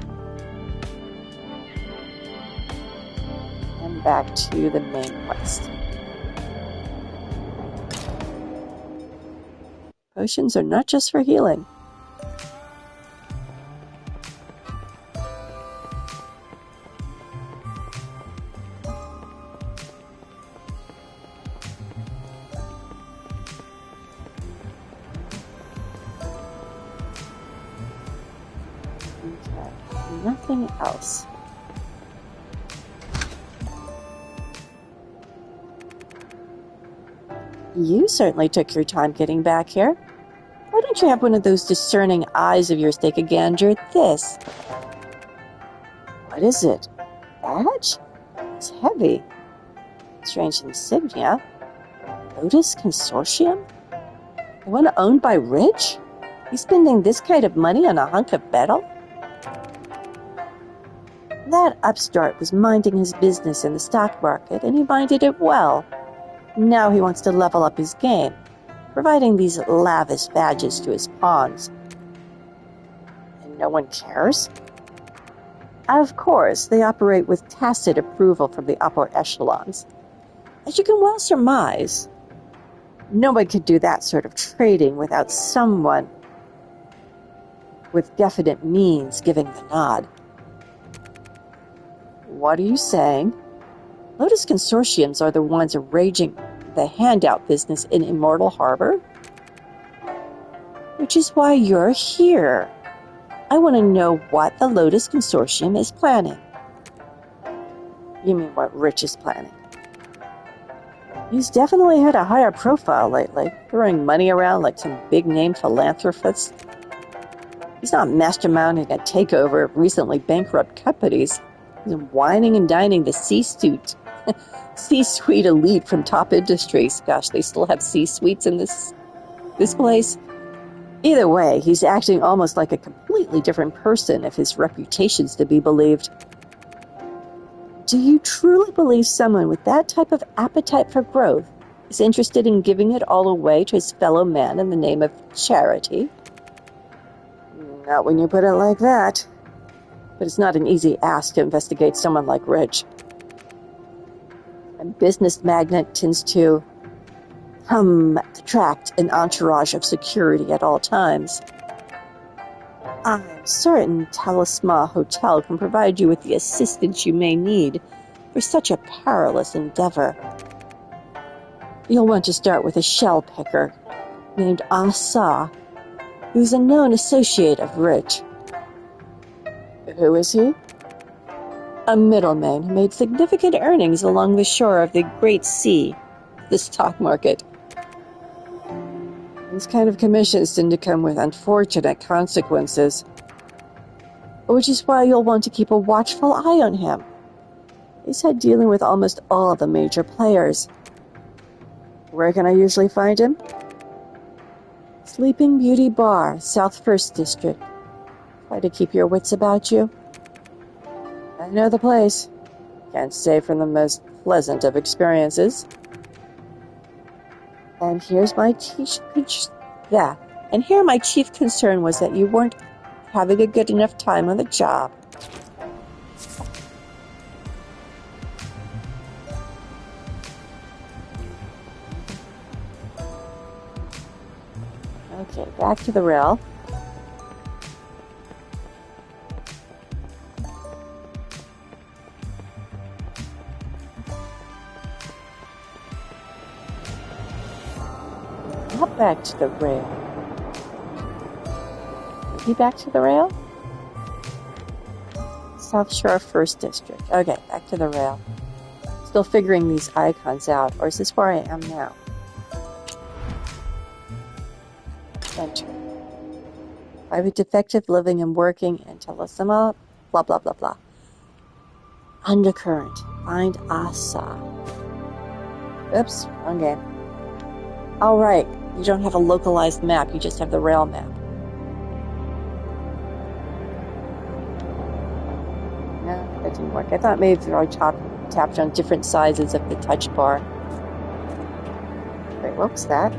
Speaker 1: And back to the main quest. Potions are not just for healing. Nothing else. You certainly took your time getting back here. Why don't you have one of those discerning eyes of yours take a gander at this? What is it? Badge? It's heavy. Strange insignia. Lotus Consortium? The one owned by Rich? He's spending this kind of money on a hunk of metal? That upstart was minding his business in the stock market, and he minded it well. Now he wants to level up his game, providing these lavish badges to his pawns. And no one cares? Of course, they operate with tacit approval from the upper echelons. As you can well surmise, no one could do that sort of trading without someone with definite means giving the nod. What are you saying? Lotus Consortiums are the ones arranging the handout business in Immortal Harbor? Which is why you're here. I want to know what the Lotus Consortium is planning. You mean what Rich is planning? He's definitely had a higher profile lately, throwing money around like some big-name philanthropist. He's not masterminding a takeover of recently bankrupt companies. He's whining and dining the C-suite elite from top industries. Gosh, they still have C-suites in this place. Either way, he's acting almost like a completely different person if his reputation's to be believed. Do you truly believe someone with that type of appetite for growth is interested in giving it all away to his fellow man in the name of charity? Not when you put it like that. But it's not an easy ask to investigate someone like Rich. A business magnate tends to attract an entourage of security at all times. I'm certain Talisman Hotel can provide you with the assistance you may need for such a perilous endeavor. You'll want to start with a shell picker named Asa, who's a known associate of Rich. Who is he? A middleman who made significant earnings along the shore of the Great Sea, the stock market. These kind of commissions tend to come with unfortunate consequences, which is why you'll want to keep a watchful eye on him. He's had dealing with almost all the major players. Where can I usually find him? Sleeping Beauty Bar, South First District. Try to keep your wits about you. I know the place. Can't say from the most pleasant of experiences. And here's my chief concern was that you weren't having a good enough time on the job. Okay, back to the rail. Not back to the rail. Is he back to the rail? South Shore First District. Okay, back to the rail. Still figuring these icons out, or is this where I am now? Enter. Private detective living and working in Telesima, blah blah blah blah. Undercurrent. Find Asa. Oops, wrong game. Alright, you don't have a localized map, you just have the rail map. No, that didn't work. I thought maybe if I tapped on different sizes of the touch bar. Wait, what was that?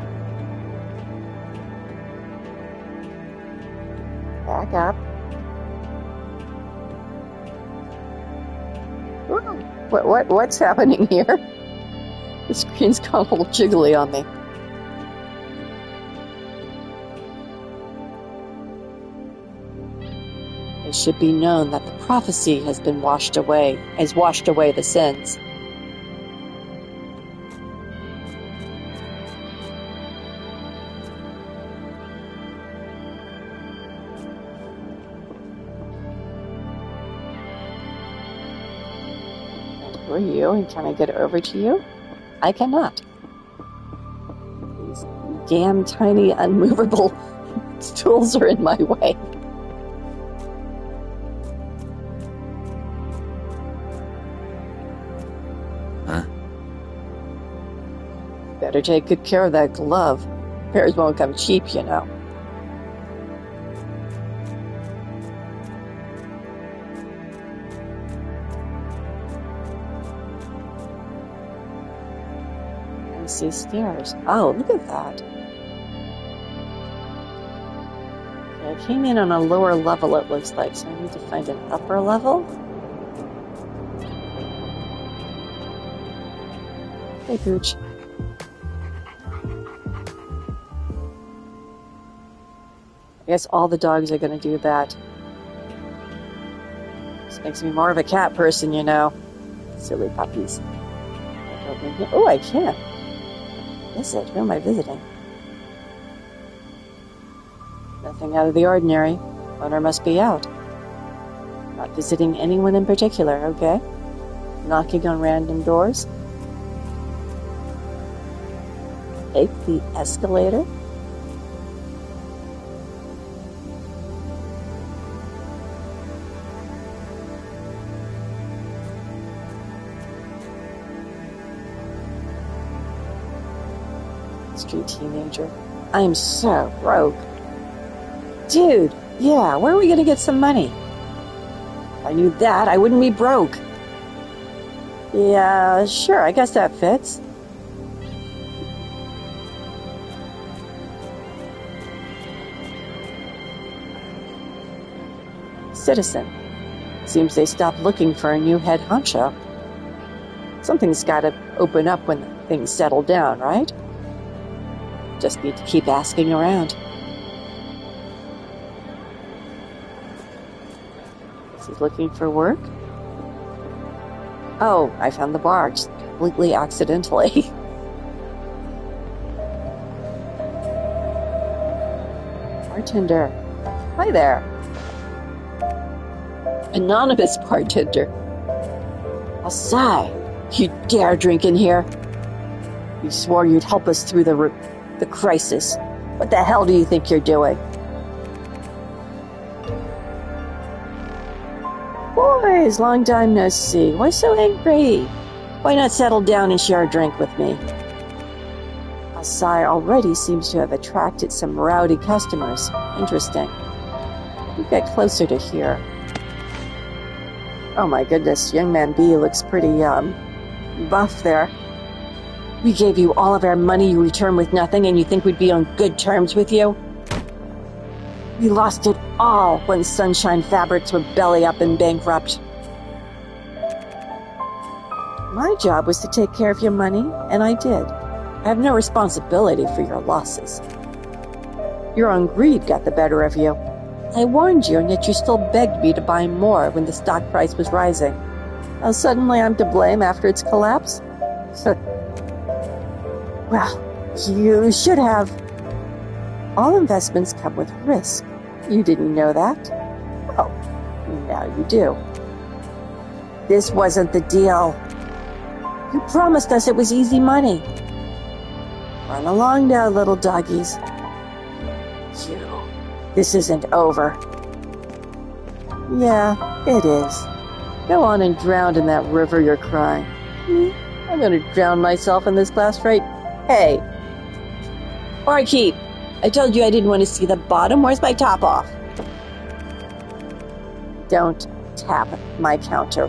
Speaker 1: Back up. Ooh, what's happening here? The screen's gone a little jiggly on me. It should be known that the prophecy has washed away the sins. And who are you? And can I get over to you? I cannot. These damn tiny unmovable stools are in my way. Better take good care of that glove. Repairs won't come cheap, you know. I see stairs. Oh, look at that. Okay, I came in on a lower level, it looks like, so I need to find an upper level. Hey, Gooch. I guess all the dogs are going to do that. This makes me more of a cat person, you know. Silly puppies. Oh, I can't. Visit. Who am I visiting? Nothing out of the ordinary. Owner must be out. Not visiting anyone in particular, okay? Knocking on random doors. Take the escalator. Street teenager. I am so broke. Dude, yeah, where are we going to get some money? If I knew that, I wouldn't be broke. Yeah, sure, I guess that fits. Citizen. Seems they stopped looking for a new head honcho. Something's got to open up when things settle down, right? Just need to keep asking around. Is he looking for work? Oh, I found the bar, just completely accidentally. Bartender. Hi there. Anonymous bartender. Asai, you dare drink in here? You swore you'd help us through the crisis. What the hell do you think you're doing? Boys, long time no see. Why so angry? Why not settle down and share a drink with me? Asai already seems to have attracted some rowdy customers. Interesting. You get closer to here. Oh my goodness, young man B looks pretty, buff there. We gave you all of our money, you return with nothing, and you think we'd be on good terms with you? We lost it all when Sunshine Fabrics were belly up and bankrupt. My job was to take care of your money, and I did. I have no responsibility for your losses. Your own greed got the better of you. I warned you, and yet you still begged me to buy more when the stock price was rising. Now suddenly I'm to blame after its collapse? Well, you should have. All investments come with risk. You didn't know that? Well, now you do. This wasn't the deal. You promised us it was easy money. Run along now, little doggies. This isn't over. Yeah, it is. Go on and drown in that river you're crying. I'm gonna drown myself in this glass right... Hey! Barkeep! I told you I didn't want to see the bottom. Where's my top off? Don't tap my counter.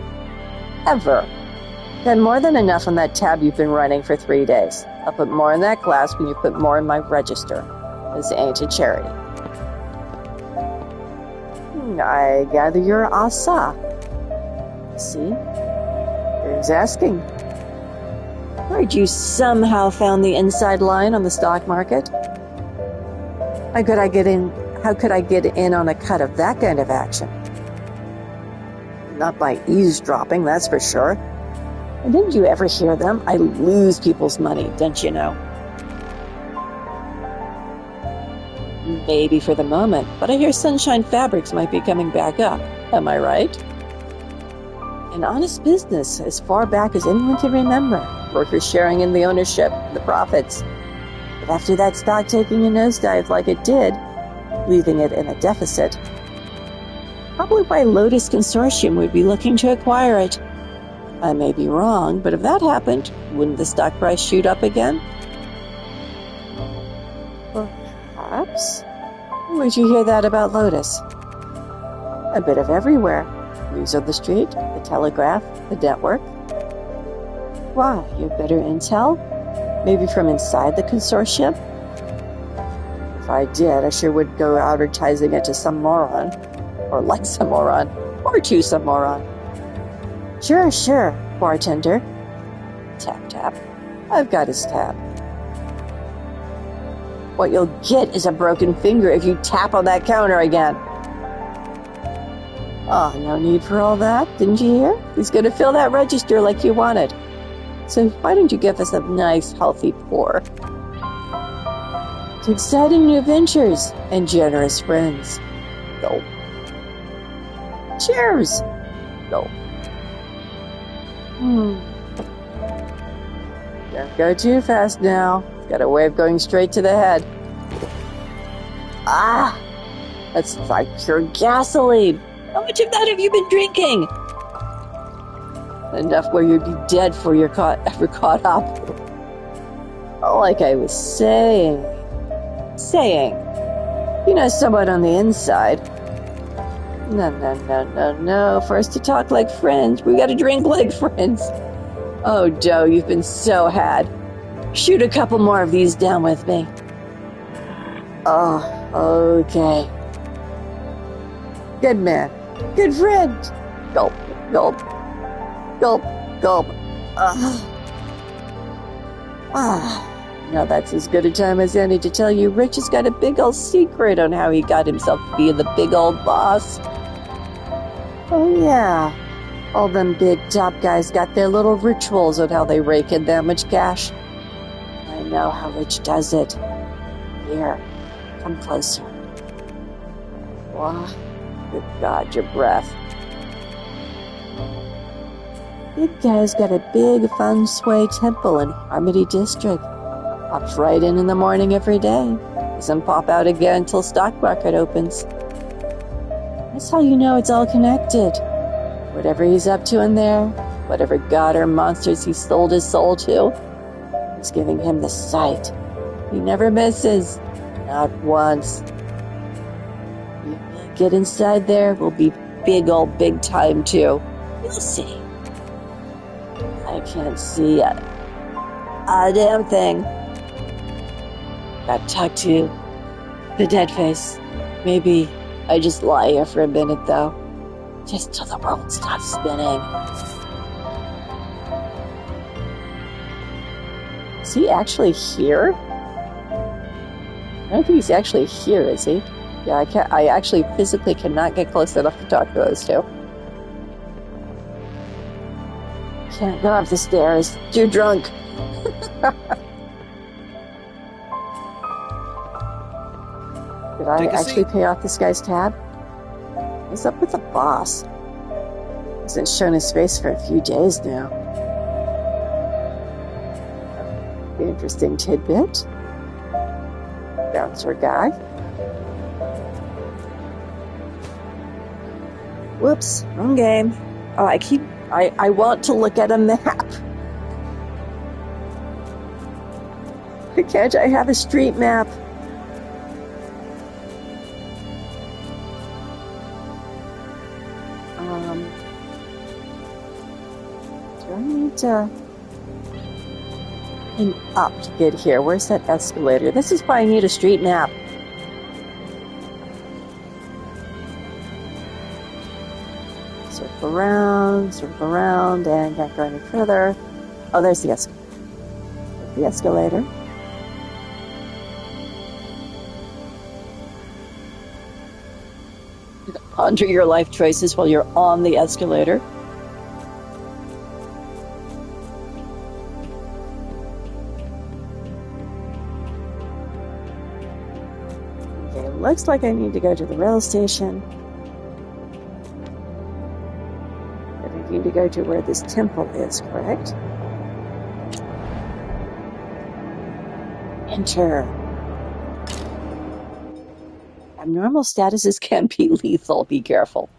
Speaker 1: Ever. Got more than enough on that tab you've been running for 3 days. I'll put more in that glass when you put more in my register. This ain't a charity. I gather you're Asa. See? Who's asking? Heard you somehow found the inside line on the stock market. How could I get in on a cut of that kind of action? Not by eavesdropping, that's for sure. And didn't you ever hear them? I lose people's money, don't you know? Maybe for the moment, but I hear Sunshine Fabrics might be coming back up. Am I right? An honest business as far back as anyone can remember. Workers sharing in the ownership, the profits. But after that stock taking a nosedive like it did, leaving it in a deficit, probably why Lotus Consortium would be looking to acquire it. I may be wrong, but if that happened, wouldn't the stock price shoot up again? Perhaps? Where'd you hear that about Lotus? A bit of everywhere. News on the street, the telegraph, the network. Why, you have better intel? Maybe from inside the consortium? If I did, I sure would go advertising it to some moron. Or like some moron. Or to some moron. Sure, bartender. Tap, tap. I've got his tab. What you'll get is a broken finger if you tap on that counter again. Oh, no need for all that, didn't you hear? He's going to fill that register like you wanted. So why don't you give us a nice, healthy pour? To exciting new ventures and generous friends. Gulp. Cheers! Gulp. Don't go too fast now. Got a way of going straight to the head. Ah! That's like pure gasoline. How much of that have you been drinking? Enough where you'd be dead before you're ever caught up. Like I was saying. You know, someone on the inside. No. For us to talk like friends, we gotta drink like friends. Oh, Joe, you've been so had. Shoot a couple more of these down with me. Oh, okay. Good man. Good friend. Gulp, gulp, gulp, gulp. Now that's as good a time as any to tell you Rich has got a big old secret on how he got himself to be the big old boss. Oh yeah. All them big top guys got their little rituals on how they rake in that much cash. I know how Rich does it. Here, come closer. Wow, good God, your breath. Big guy's got a big feng shui temple in Harmony District. Pops right in the morning every day. Doesn't pop out again until stock market opens. That's how you know it's all connected. Whatever he's up to in there, whatever god or monsters he sold his soul to, it's giving him the sight. He never misses. Not once. You get inside there, we'll be big time too. You'll see. I can't see a damn thing. Gotta talk to the dead face. Maybe I just lie here for a minute though. Just till the world stops spinning. Is he actually here? I don't think he's actually here, is he? Yeah, I actually physically cannot get close enough to talk to those two. Can't go up the stairs. Too drunk. Did I
Speaker 3: Take a
Speaker 1: actually
Speaker 3: seat.
Speaker 1: pay off this guy's tab? What's up with the boss? Hasn't shown his face for a few days now. Interesting tidbit. Bouncer guy. Whoops, wrong game. Oh, I want to look at a map. Can't I have a street map? Do I need to climb up to get here? Where's that escalator? This is why I need a street map. Circle around, and can't go any further. Oh, there's the escalator. The escalator. Ponder your life choices while you're on the escalator. Okay, looks like I need to go to the rail station. And I need to go to where this temple is, correct? Enter. Abnormal statuses can be lethal. Be careful.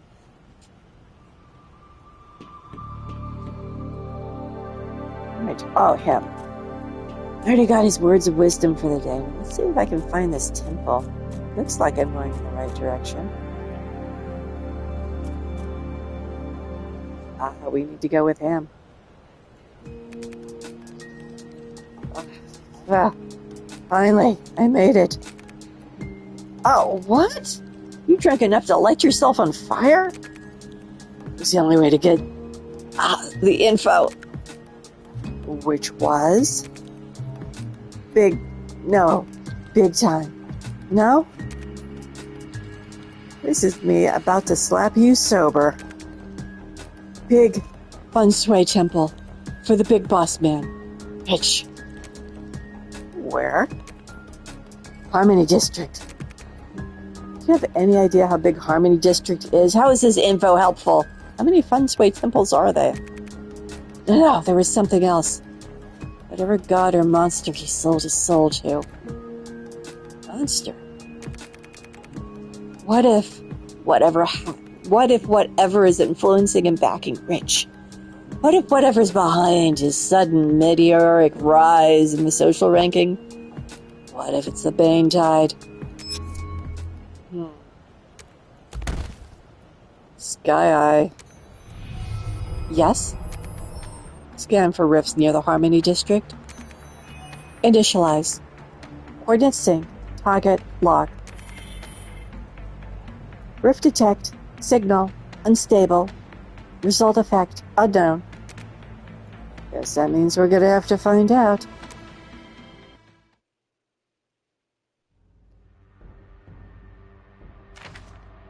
Speaker 1: Right. Oh, him. I already got his words of wisdom for the day. Let's see if I can find this temple. Looks like I'm going in the right direction. We need to go with him. Finally, I made it. Oh, what? You drank enough to light yourself on fire? It's the only way to get the info. Which was? Big time. No? This is me about to slap you sober. Big feng shui temple for the big boss man. Bitch. Where? Harmony District. Do you have any idea how big Harmony District is? How is this info helpful? How many feng shui temples are there? No, there was something else. Whatever god or monster he sold his soul to. Monster? What if whatever is influencing and backing Rich? What if whatever's behind his sudden meteoric rise in the social ranking? What if it's the Bane Tide? Sky Eye. Yes? Scan for rifts near the Harmony District. Initialize. Coordinates sync. Target lock. Rift detect. Signal. Unstable. Result effect. Unknown. Guess that means we're gonna have to find out.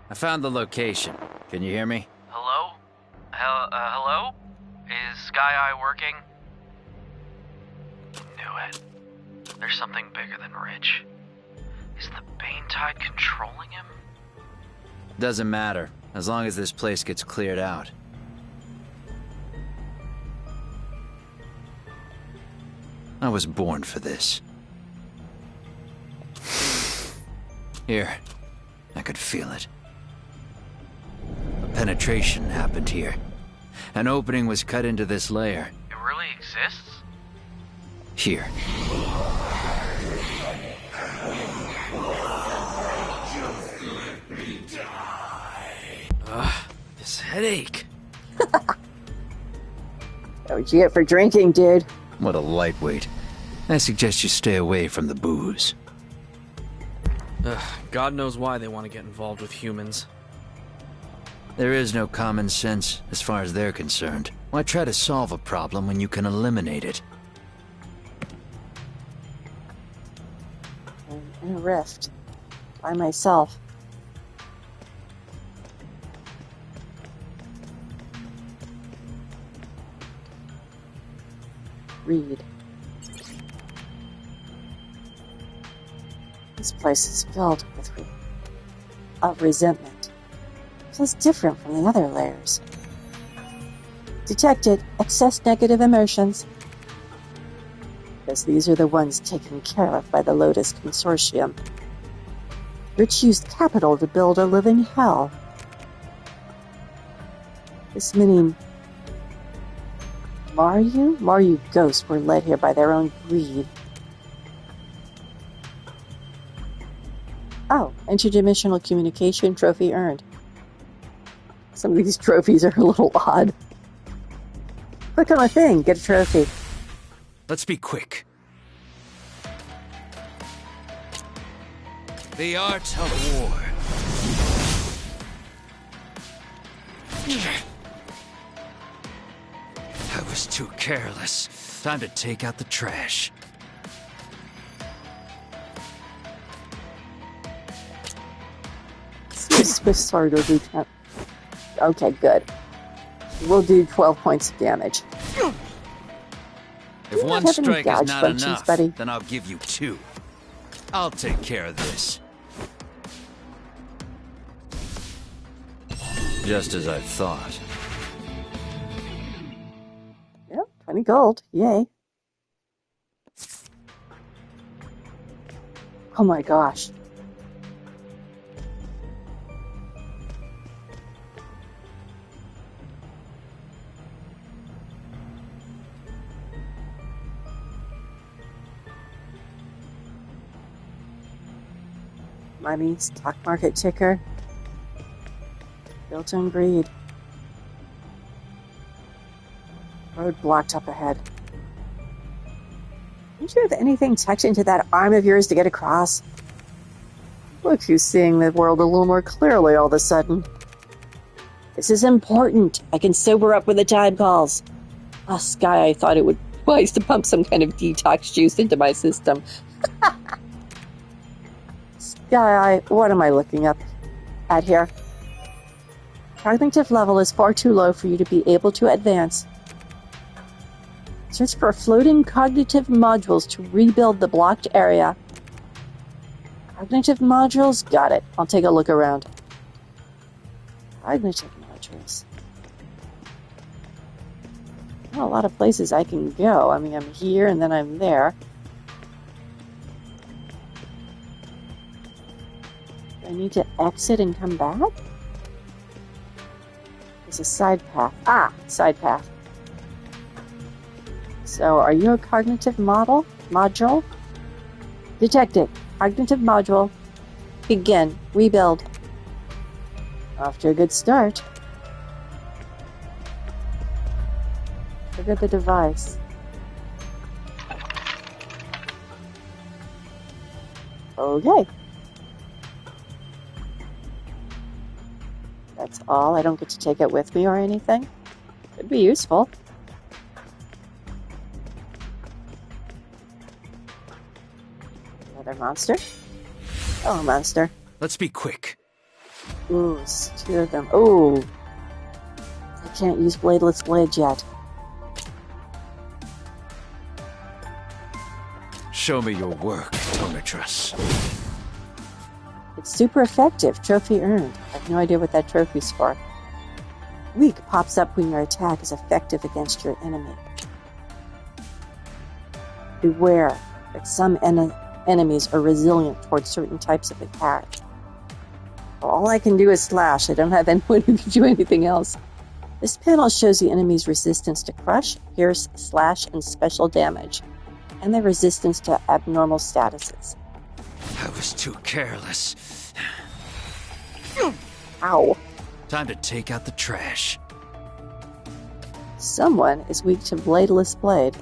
Speaker 3: I found the location. Can you hear me?
Speaker 4: Hello? Hello? Is Sky Eye working? Knew it. There's something bigger than Rich. Is the Bane Tide controlling him?
Speaker 3: Doesn't matter, as long as this place gets cleared out. I was born for this. Here, I could feel it. A penetration happened here. An opening was cut into this layer.
Speaker 4: It really exists?
Speaker 3: Here. This headache.
Speaker 1: What'd you get for drinking, dude?
Speaker 3: What a lightweight. I suggest you stay away from the booze.
Speaker 5: God knows why they want to get involved with humans.
Speaker 3: There is no common sense as far as they're concerned. Why try to solve a problem when you can eliminate it?
Speaker 1: I'm in a rift. By myself. Read. This place is filled with of resentment. Feels different from the other layers. Detected excess negative emotions. Because these are the ones taken care of by the Lotus Consortium. Rich used capital to build a living hell. This meaning Maru ghosts were led here by their own greed. Oh, interdimensional communication trophy earned. Some of these trophies are a little odd. Click on a thing, get a trophy.
Speaker 3: Let's be quick. The art of war. I was too careless. Time to take out the trash.
Speaker 1: Swift sword will do 10. Okay, good. We'll do 12 points of damage.
Speaker 3: If one
Speaker 1: have any
Speaker 3: strike is
Speaker 1: dodge
Speaker 3: not
Speaker 1: functions,
Speaker 3: enough,
Speaker 1: buddy?
Speaker 3: then I'll give you 2. I'll take care of this. Just as I thought.
Speaker 1: Yep, 20 gold. Yay. Oh my gosh. Money, stock market ticker. Built-in greed. Road blocked up ahead. Don't you have anything tucked into that arm of yours to get across? Look who's seeing the world a little more clearly all of a sudden. This is important. I can sober up when the time calls. Ah, Sky, I thought it would be wise to pump some kind of detox juice into my system. Sky, what am I looking up at here? Cognitive level is far too low for you to be able to advance. Search for floating cognitive modules to rebuild the blocked area. Cognitive modules? Got it. I'll take a look around. Cognitive modules. Not a lot of places I can go. I mean, I'm here and then I'm there. Do I need to exit and come back? There's a side path. Ah, side path. So, are you a cognitive module? Detected. Cognitive module. Begin. Rebuild. Off to a good start. Trigger the device. Okay. That's all. I don't get to take it with me or anything. Could be useful. Another monster. Oh, monster.
Speaker 3: Let's be quick.
Speaker 1: Ooh, it's 2 of them. Ooh. I can't use bladeless blades yet.
Speaker 3: Show me your work, Tonatrus.
Speaker 1: It's super effective. Trophy earned. I have no idea what that trophy's for. Weak pops up when your attack is effective against your enemy. Beware that some enemies are resilient towards certain types of attack. All I can do is slash. I don't have anyone who can do anything else. This panel shows the enemy's resistance to crush, pierce, slash, and special damage, and their resistance to abnormal statuses.
Speaker 3: I was too careless.
Speaker 1: Ow.
Speaker 3: Time to take out the trash.
Speaker 1: Someone is weak to bladeless blade.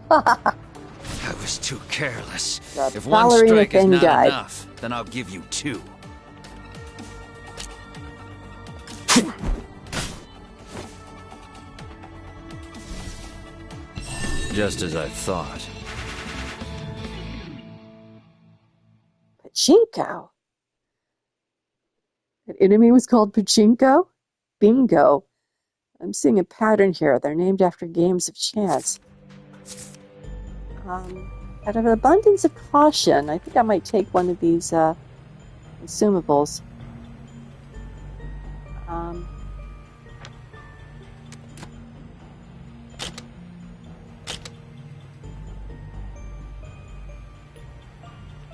Speaker 3: I was too careless.
Speaker 1: The
Speaker 3: If one
Speaker 1: ballerina
Speaker 3: strike is
Speaker 1: thing
Speaker 3: not
Speaker 1: died.
Speaker 3: enough, then I'll give you 2. Just as I thought.
Speaker 1: Pachinko. An enemy was called Pachinko? Bingo. I'm seeing a pattern here. They're named after games of chance. Out of an abundance of caution, I think I might take one of these consumables.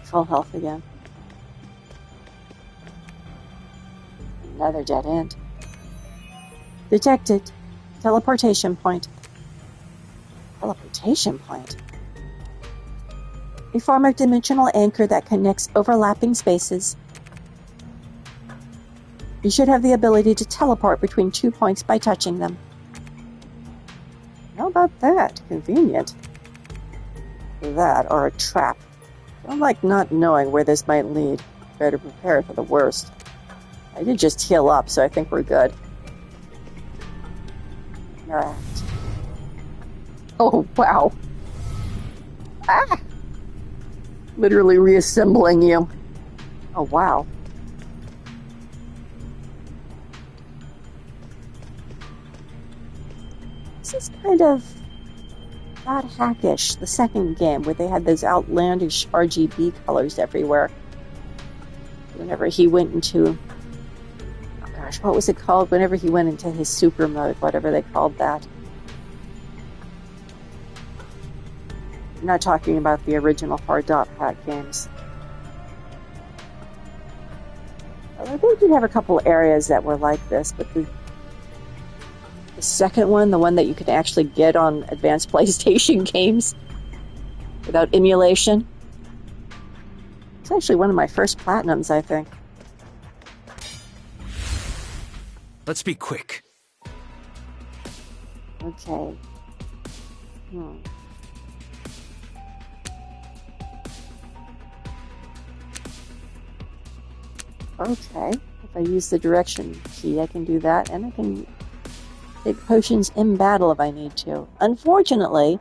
Speaker 1: Full health again. Another dead end. Detected. Teleportation point. Teleportation point? A form of dimensional anchor that connects overlapping spaces. You should have the ability to teleport between 2 points by touching them. How about that? Convenient. That or a trap. I don't like not knowing where this might lead. Better prepare for the worst. I did just heal up, so I think we're good. Interact. Oh, wow. Ah! Literally reassembling you. Oh, wow. This is kind of God Hackish, the second game, where they had those outlandish RGB colors everywhere. Whenever he went into... Oh gosh, what was it called? Whenever he went into his super mode, whatever they called that. I'm not talking about the original hard dot hack games. Well, I think you'd have a couple areas that were like this, but the second one, the one that you can actually get on advanced PlayStation games without emulation, it's actually one of my first platinums, I think.
Speaker 3: Let's be quick.
Speaker 1: Okay. Okay. If I use the direction key, I can do that, and I can take potions in battle if I need to. Unfortunately,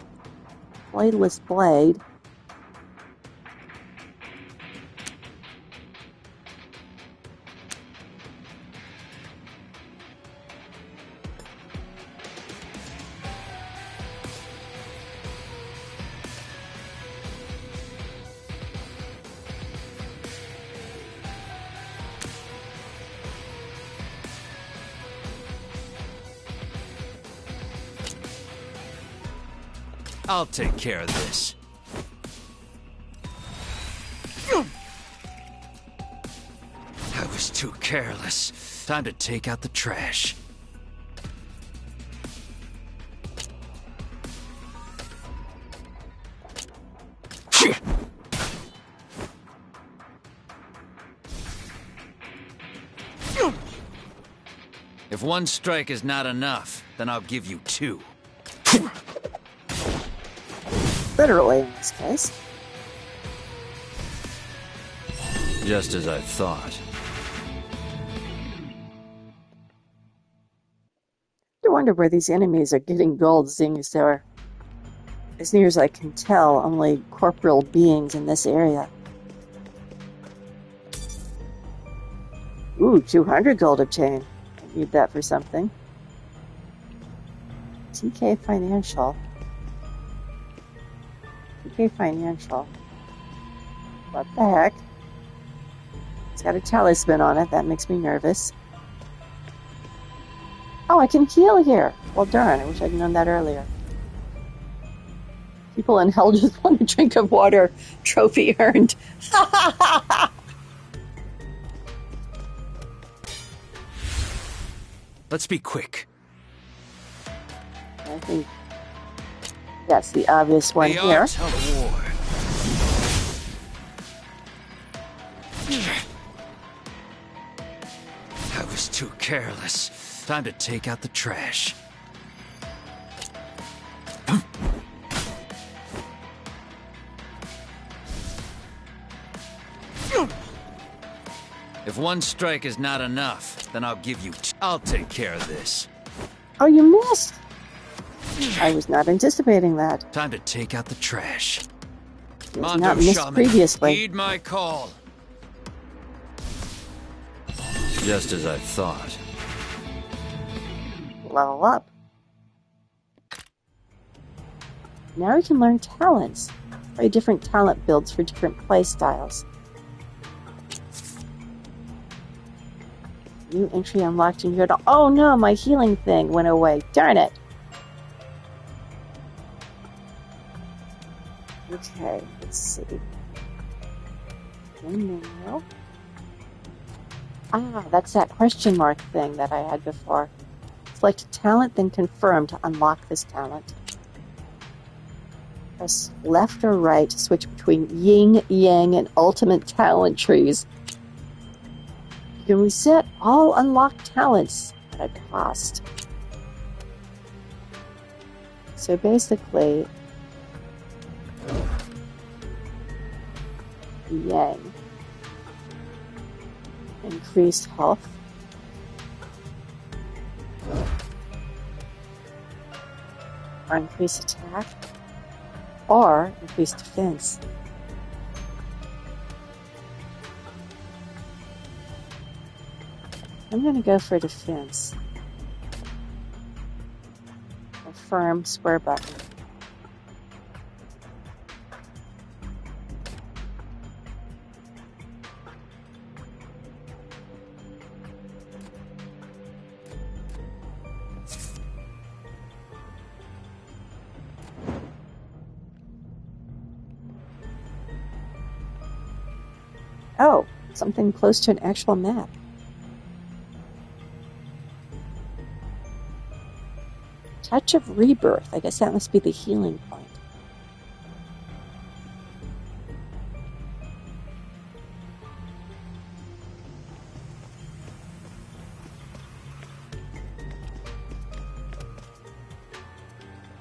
Speaker 1: bladeless blade.
Speaker 3: I'll take care of this. I was too careless. Time to take out the trash. If one strike is not enough, then I'll give you two.
Speaker 1: Literally, in this case.
Speaker 3: Just as I thought.
Speaker 1: I wonder where these enemies are getting gold, seeing as there are, as near as I can tell, only corporeal beings in this area. Ooh, 200 gold obtained. I need that for something. TK Financial. TK Financial. What the heck? It's got a talisman on it. That makes me nervous. Oh, I can heal here. Well, darn. I wish I'd known that earlier. People in hell just want a drink of water. Trophy earned.
Speaker 3: Let's be quick.
Speaker 1: I think that's the obvious one
Speaker 3: The
Speaker 1: here.
Speaker 3: art of war. I was too careless. Time to take out the trash. If one strike is not enough, then I'll give you two. I'll take care of this.
Speaker 1: Oh, you missed! I was not anticipating that.
Speaker 3: Time to take out the trash.
Speaker 1: It was
Speaker 3: Mato
Speaker 1: not missed
Speaker 3: shaman,
Speaker 1: previously.
Speaker 3: heed my call. Just as I thought.
Speaker 1: Level up. Now we can learn talents. Try different talent builds for different play styles. New entry unlocked in your... Oh no, my healing thing went away. Darn it. Okay, let's see. Menu. Ah, that's that question mark thing that I had before. Select a talent, then confirm to unlock this talent. Press left or right to switch between yin, yang, and ultimate talent trees. You can reset all unlocked talents at a cost. So basically, yang. Increased health. Or increase attack. Or increase defense. I'm going to go for defense. Confirm square button. Oh, something close to an actual map. Touch of Rebirth. I guess that must be the healing point.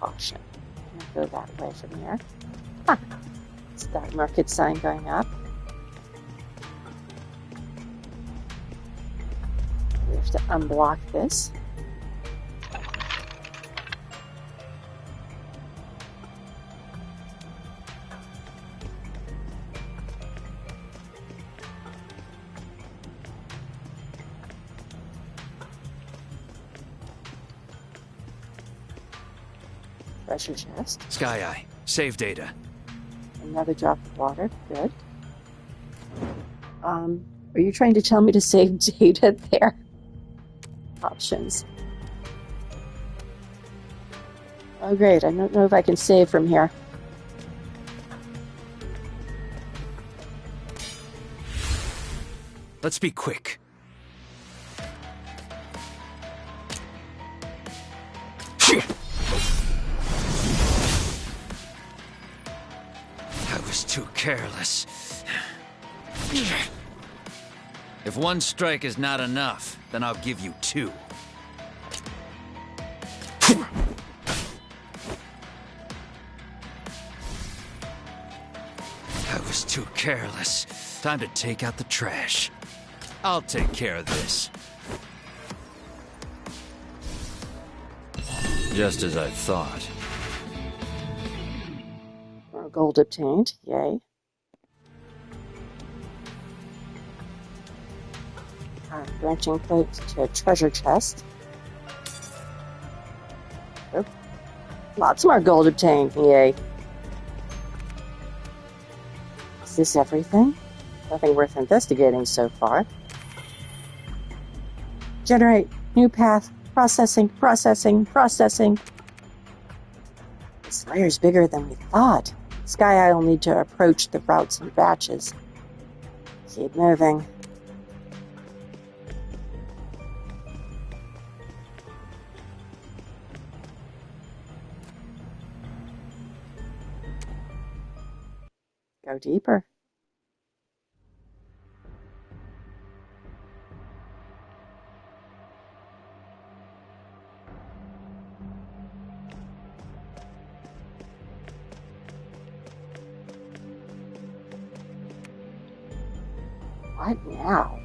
Speaker 1: Caution. I'm going to go that way from here. Huh. Stock market sign going up. We have to unblock this. Treasure chest.
Speaker 3: Sky Eye, save data.
Speaker 1: Another drop of water. Good. Are you trying to tell me to save data there? Options. Oh great, I don't know if I can save from here.
Speaker 3: Let's be quick. I was too careless. If one strike is not enough, then I'll give you two. I was too careless. Time to take out the trash. I'll take care of this. Just as I thought.
Speaker 1: More gold obtained. Yay. Branching plate to a treasure chest. Oh. Lots more gold obtained. Yay. Is this everything? Nothing worth investigating so far. Generate. New path. Processing. Processing. Processing. This layer's bigger than we thought. Sky Eye will need to approach the routes in batches. Keep moving. Go deeper. What now?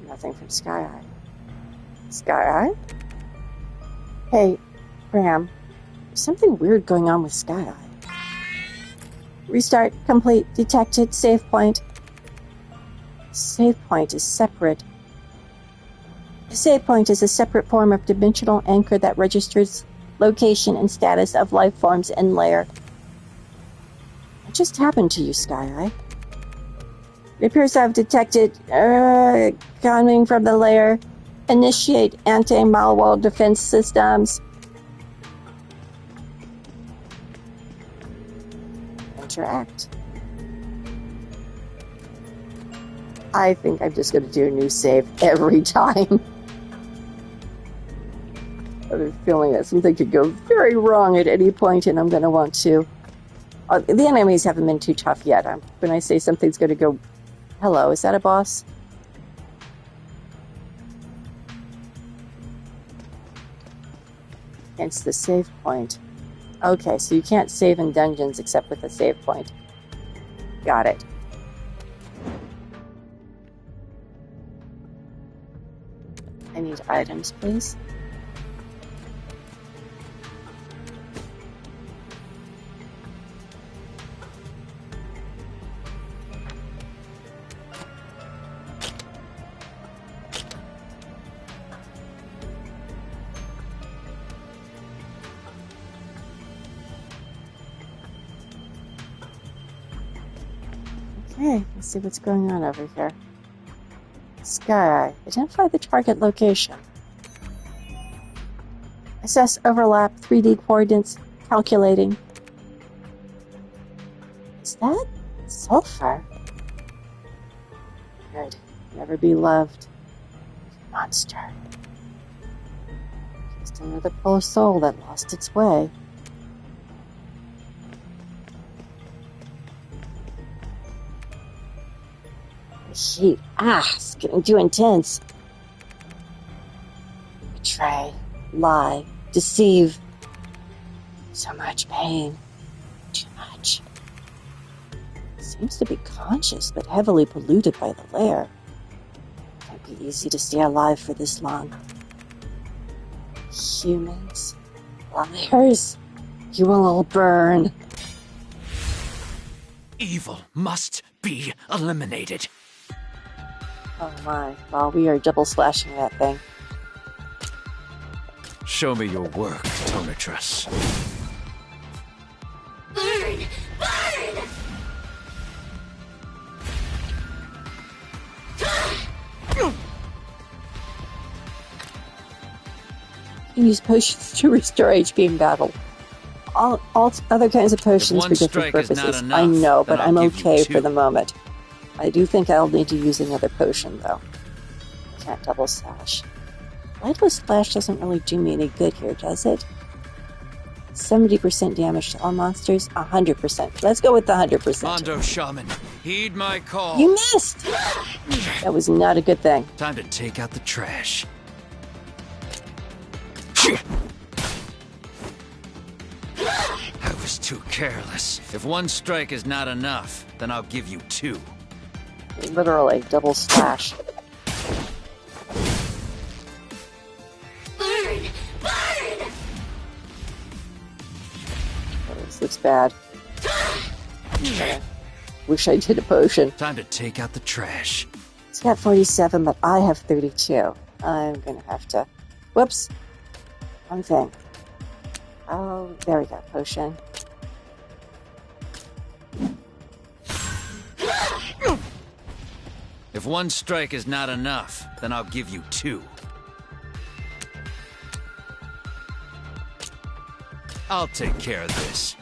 Speaker 1: Nothing from Sky Eye. Sky Eye? Hey, Graham. There's something weird going on with Sky Eye. Restart, complete, detected, save point. Save point is separate. The save point is a separate form of dimensional anchor that registers location and status of life forms in layer. What just happened to you, Sky Eye? It appears to have detected coming from the layer. Initiate anti-malware defense systems. Interact. I think I'm just going to do a new save every time. I have a feeling that something could go very wrong at any point, and I'm going to want to... the enemies haven't been too tough yet. When I say something's going to go... Hello, is that a boss? It's the save point. Okay, so you can't save in dungeons except with a save point. Got it. I need items, please. Okay, let's see what's going on over here. Sky, identify the target location. Assess overlap, 3D coordinates, calculating. Is that sulfur? Good. Never be loved. Monster. Just another poor soul that lost its way. Heat. It's getting too intense. Betray, lie, deceive. So much pain. Too much. Seems to be conscious, but heavily polluted by the lair. Can't be easy to stay alive for this long. Humans. Liars. You will all burn.
Speaker 3: Evil must be eliminated.
Speaker 1: Oh my. Well, we are double slashing that thing.
Speaker 3: Show me your work, Tonatress.
Speaker 6: Burn! Burn!
Speaker 1: You use potions to restore HP in battle. All other kinds of potions for different purposes. I know, but I'm okay for the moment. I do think I'll need to use another potion, though. Can't double slash. Lightless slash doesn't really do me any good here, does it? 70% damage to all monsters, 100%. Let's go with the 100%.
Speaker 3: Mondo Shaman, heed my call.
Speaker 1: You missed! That was not a good thing.
Speaker 3: Time to take out the trash. I was too careless. If one strike is not enough, then I'll give you two.
Speaker 1: Literally, double slash.
Speaker 6: Burn! Burn!
Speaker 1: Oh, this looks bad. Wish I did a potion.
Speaker 3: Time to take out the trash.
Speaker 1: It's got 47, but I have 32. I'm gonna have to... Whoops. One thing. Oh, there we go. Potion.
Speaker 3: If one strike is not enough, then I'll give you two. I'll take care of this.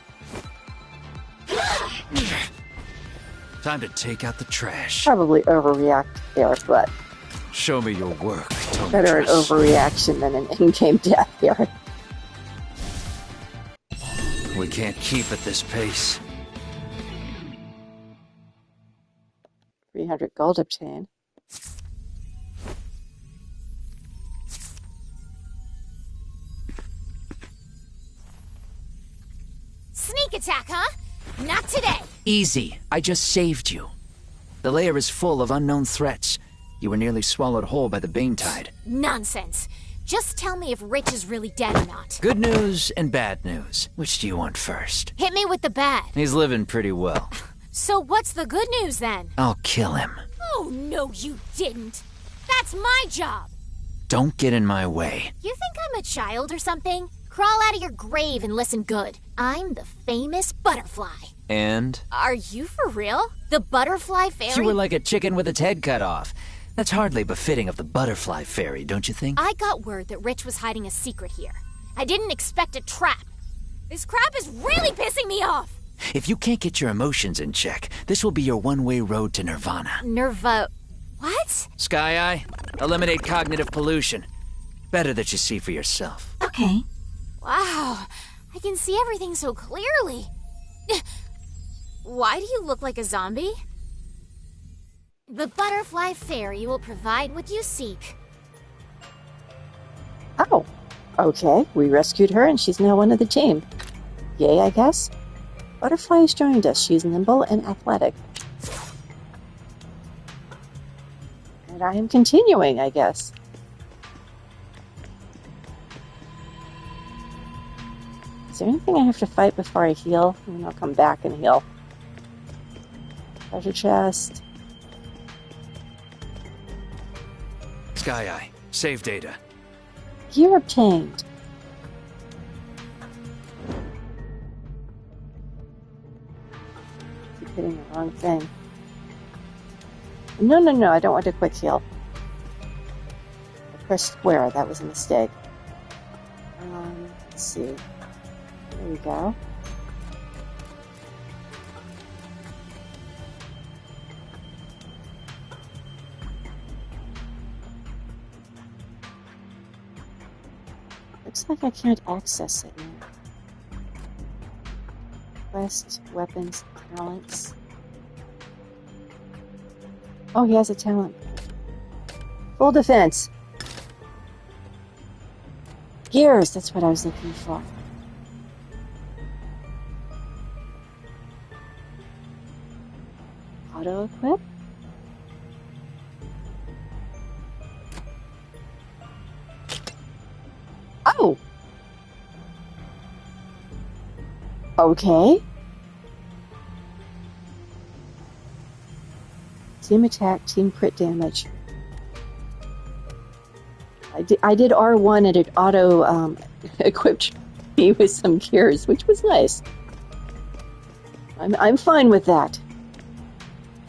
Speaker 3: Time to take out the trash.
Speaker 1: Probably overreact there, but
Speaker 3: Show me your work, Tonatress.
Speaker 1: better an overreaction than an in-game death here.
Speaker 3: We can't keep at this pace.
Speaker 1: 300 gold obtained.
Speaker 6: Sneak attack, huh? Not today.
Speaker 7: Easy. I just saved you. The lair is full of unknown threats. You were nearly swallowed whole by the Bane Tide.
Speaker 6: Nonsense. Just tell me if Rich is really dead or not.
Speaker 7: Good news and bad news. Which do you want first?
Speaker 6: Hit me with the bad.
Speaker 3: He's living pretty well.
Speaker 6: So what's the good news then?
Speaker 7: I'll kill him.
Speaker 6: Oh, no, you didn't. That's my job.
Speaker 7: Don't get in my way.
Speaker 6: You think I'm a child or something? Crawl out of your grave and listen good. I'm the famous butterfly.
Speaker 7: And?
Speaker 6: Are you for real? The butterfly fairy?
Speaker 7: You were like a chicken with its head cut off. That's hardly befitting of the butterfly fairy, don't you think?
Speaker 6: I got word that Rich was hiding a secret here. I didn't expect a trap. This crap is really pissing me off!
Speaker 7: If you can't get your emotions in check, this will be your one-way road to nirvana.
Speaker 6: What?
Speaker 7: Sky Eye, eliminate cognitive pollution. Better that you see for yourself.
Speaker 1: Okay.
Speaker 6: Wow, I can see everything so clearly. Why do you look like a zombie? The butterfly fairy will provide what you seek.
Speaker 1: Oh, okay. We rescued her and she's now one of the team. Yay, I guess. Butterfly has joined us. She's nimble and athletic. And I am continuing, I guess. Is there anything I have to fight before I heal? And then I'll come back and heal. Treasure chest.
Speaker 3: Sky Eye, save data.
Speaker 1: Gear obtained. Keep hitting the wrong thing. No, I don't want a quick heal. I pressed square, that was a mistake. Let's see. There we go. Looks like I can't access it now. Quest, weapons, talents. Oh, he has a talent. Full defense. Gears, that's what I was looking for. Auto equip. Oh! Okay. Team attack, team crit damage. I did R1 and it auto equipped me with some gears, which was nice. I'm fine with that.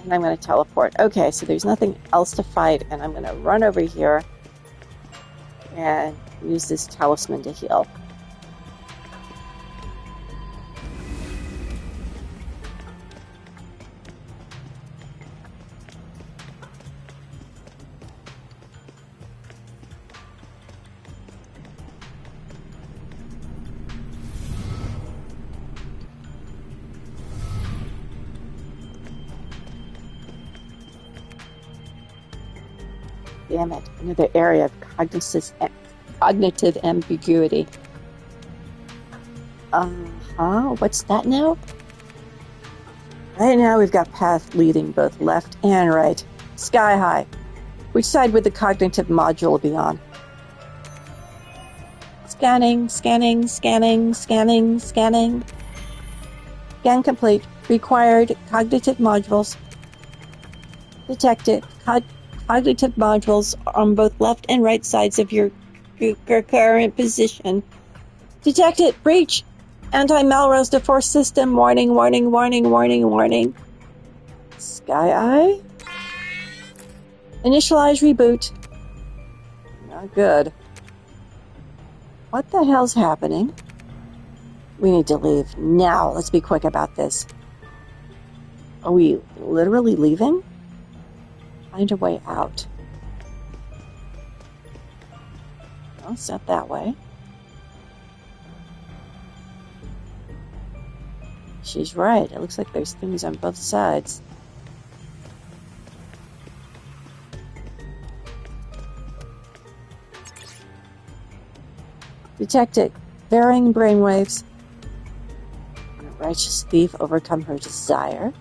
Speaker 1: And I'm going to teleport. Okay, so there's nothing else to fight, and I'm going to run over here and use this talisman to heal. Damn it, another area of cognitive ambiguity. What's that now? Right now we've got path leading both left and right. Sky high. Which side would the cognitive module be on? Scanning. Scan complete. Required cognitive modules. Detected. Cognitive modules on both left and right sides of your current position. Detected. Breach. Anti-Melrose Force System. Warning. Sky Eye. Initialize reboot. Not good. What the hell's happening? We need to leave now. Let's be quick about this. Are we literally leaving? Find a way out. Well, it's not that way. She's right. It looks like there's things on both sides. Detected. Varying brainwaves. Can a righteous thief overcome her desire?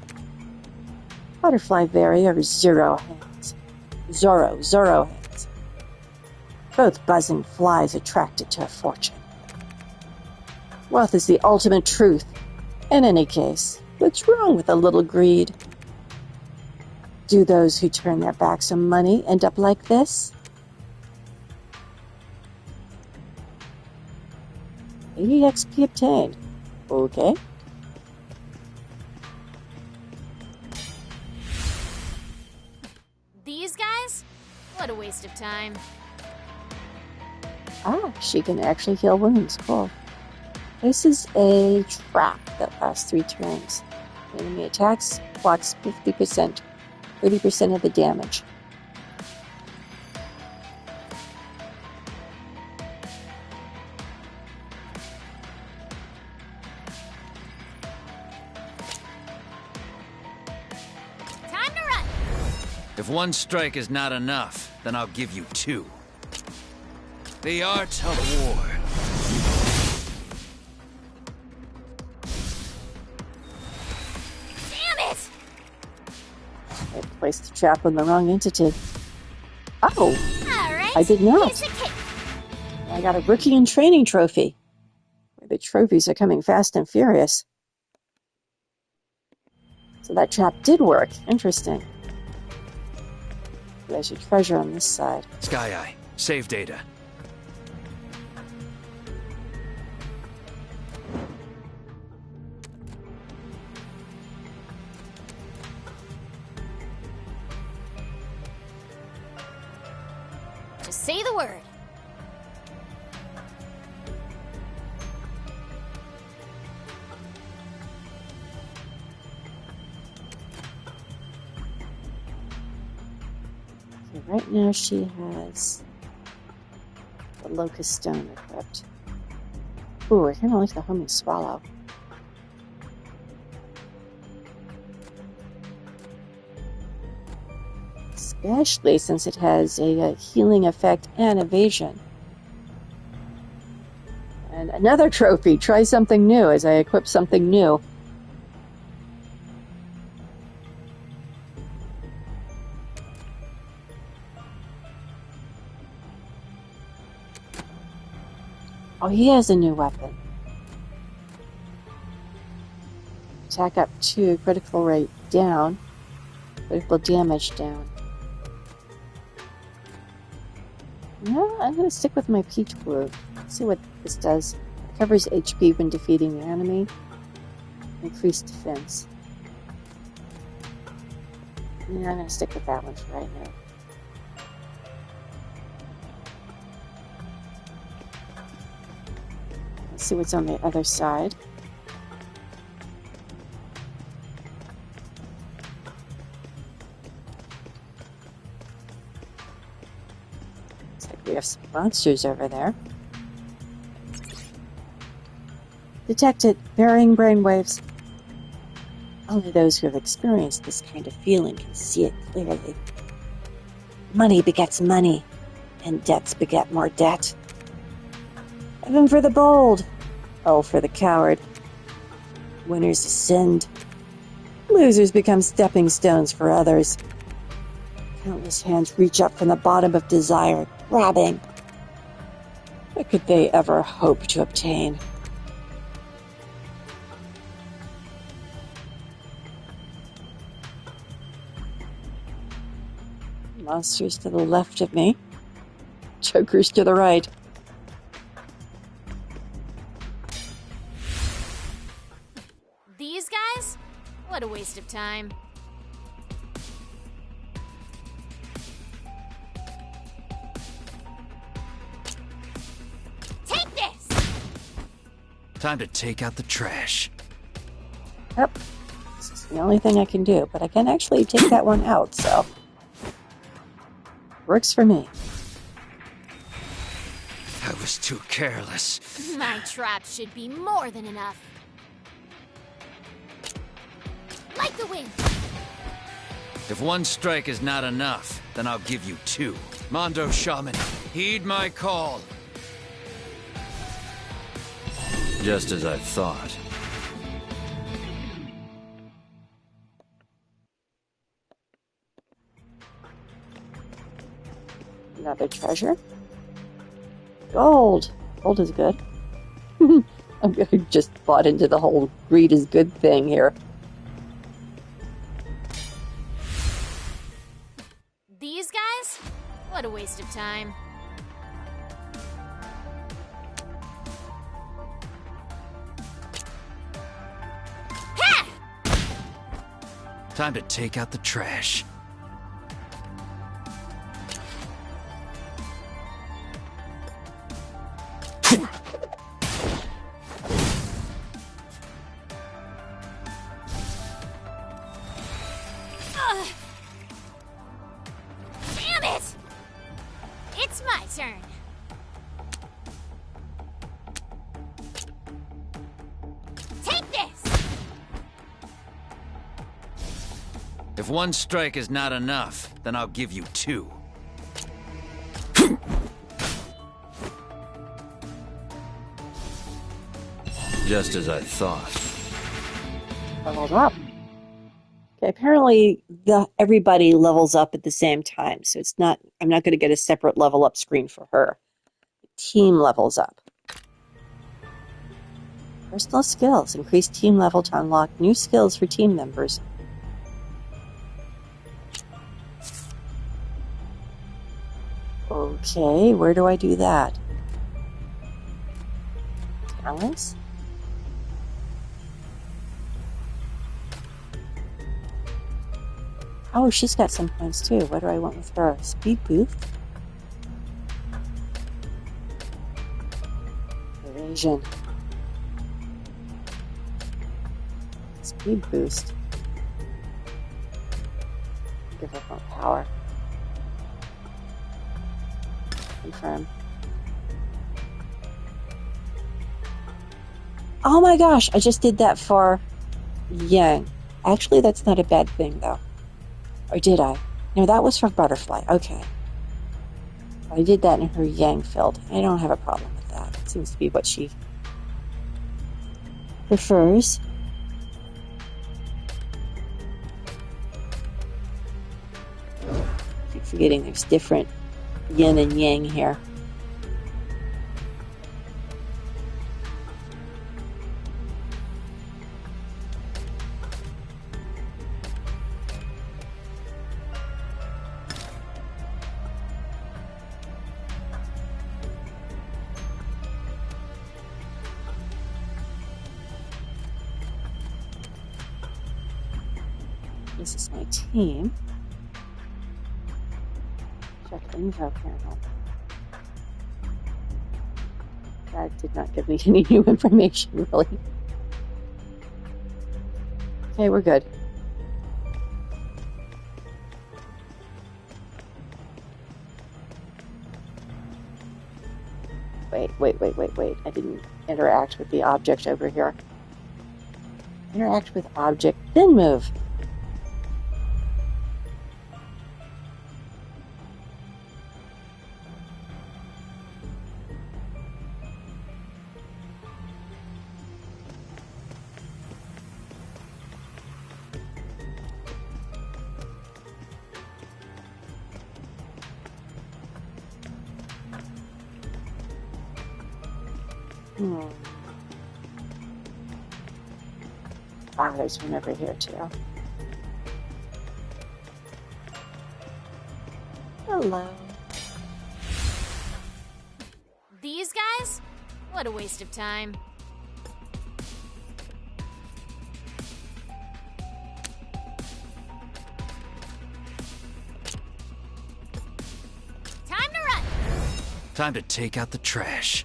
Speaker 1: Butterfly Vary over Zoro hands. Zoro hands. Both buzzing flies attracted to a fortune. Wealth is the ultimate truth. In any case, what's wrong with a little greed? Do those who turn their backs on money end up like this? 80 XP obtained. Okay.
Speaker 6: These guys? What a waste of time.
Speaker 1: Ah, she can actually heal wounds. Cool. This is a trap that lasts 3 turns. Enemy attacks, blocks 50%, 30% of the damage.
Speaker 6: Time to run!
Speaker 3: If one strike is not enough, then I'll give you 2. The art of war.
Speaker 6: Damn it!
Speaker 1: I placed the trap on the wrong entity. Oh,
Speaker 6: Alright,
Speaker 1: I did not.
Speaker 6: piece of cake.
Speaker 1: I got a rookie in training trophy. The trophies are coming fast and furious. So that trap did work. Interesting. There's your treasure on this side.
Speaker 3: Sky Eye, save data.
Speaker 6: Just say the word.
Speaker 1: Okay, right now she has the locust stone equipped. Ooh, I kind of like the homing swallow. Especially since it has a healing effect and evasion. And another trophy. Try something new as I equip something new. Oh, he has a new weapon. Attack up 2, critical rate down, critical damage down. No, I'm going to stick with my peach blue. Let's see what this does. Covers HP when defeating the enemy. Increased defense. Yeah, I'm going to stick with that one for right now. Let's see what's on the other side. Looks like we have some monsters over there. Detected. Varying brainwaves. Only those who have experienced this kind of feeling can see it clearly. Money begets money, and debts beget more debt. Heaven for the bold, hell for the coward. Winners ascend. Losers become stepping stones for others. Countless hands reach up from the bottom of desire, grabbing. What could they ever hope to obtain? Monsters to the left of me. Chokers to the right.
Speaker 6: These guys? What a waste of time. Take this!
Speaker 3: Time to take out the trash.
Speaker 1: Yep. This is the only thing I can do, but I can actually take that one out, so. Works for me.
Speaker 3: I was too careless.
Speaker 6: My trap should be more than enough. Like the wind.
Speaker 3: If one strike is not enough, then I'll give you 2. Mondo Shaman, heed my call. Just as I thought.
Speaker 1: Another treasure. Gold. Gold is good. I just bought into the whole greed is good thing here.
Speaker 6: These guys? What a waste of time.
Speaker 3: Time to take out the trash.
Speaker 6: Damn it! It's my turn. Take this!
Speaker 3: If one strike is not enough, then I'll give you two. Just as I thought.
Speaker 1: Leveled up. Okay, apparently everybody levels up at the same time, so it's not. I'm not going to get a separate level up screen for her. Team levels up. Personal skills. Increase team level to unlock new skills for team members. Okay, where do I do that? Talents? Oh, she's got some points too. What do I want with her? Speed boost? Evasion. Speed boost. Give her more power. Confirm. Oh my gosh, I just did that for Yang. Actually, that's not a bad thing though. Or did I? No, that was for Butterfly. Okay. I did that in her Yang field. I don't have a problem with that. It seems to be what she prefers. I keep forgetting there's different yin and yang here. This is my team. Check info panel. That did not give me any new information, really. Okay, we're good. Wait. I didn't interact with the object over here. Interact with object, then move. Ah, there's one over here too. Hello.
Speaker 6: These guys? What a waste of time. Time to run!
Speaker 3: Time to take out the trash.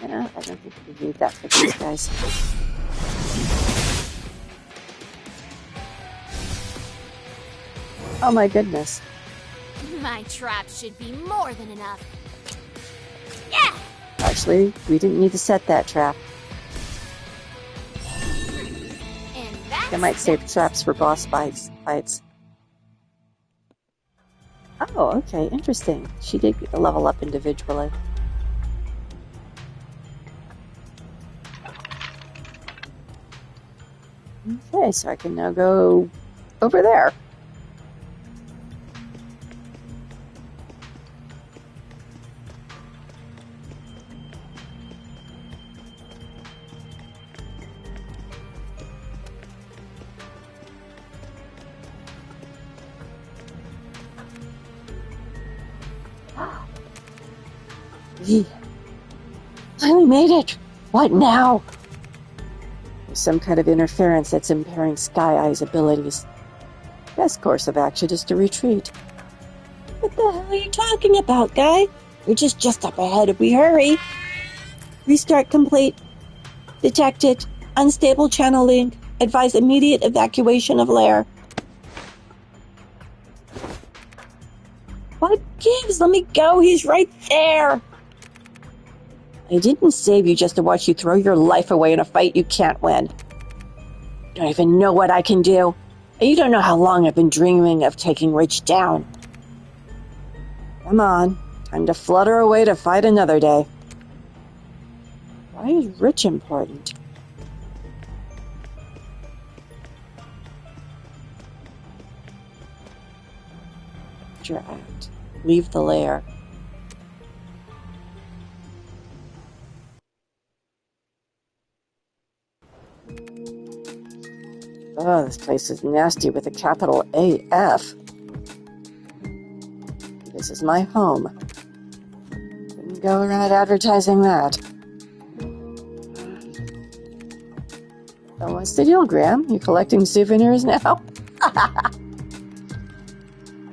Speaker 1: Yeah, I don't think we need that for these guys. Oh my goodness.
Speaker 6: My trap should be more than enough. Yeah!
Speaker 1: Actually, we didn't need to set that trap.
Speaker 6: And that's
Speaker 1: I might save traps for boss fights. Oh, okay, interesting. She did get the level up individually. Okay, so I can now go over there. We finally made it. What now? There's some kind of interference that's impairing Sky Eye's abilities. Best course of action is to retreat. What the hell are you talking about, guy? We're just up ahead if we hurry. Restart complete. Detected. Unstable channel link. Advise immediate evacuation of lair. What gives? Let me go. He's right there. I didn't save you just to watch you throw your life away in a fight you can't win. You don't even know what I can do. And you don't know how long I've been dreaming of taking Rich down. Come on. Time to flutter away to fight another day. Why is Rich important? Act. Leave the lair. Oh, this place is nasty with a capital AF. This is my home. Couldn't go around advertising that. So what's the deal, Graham? You collecting souvenirs now?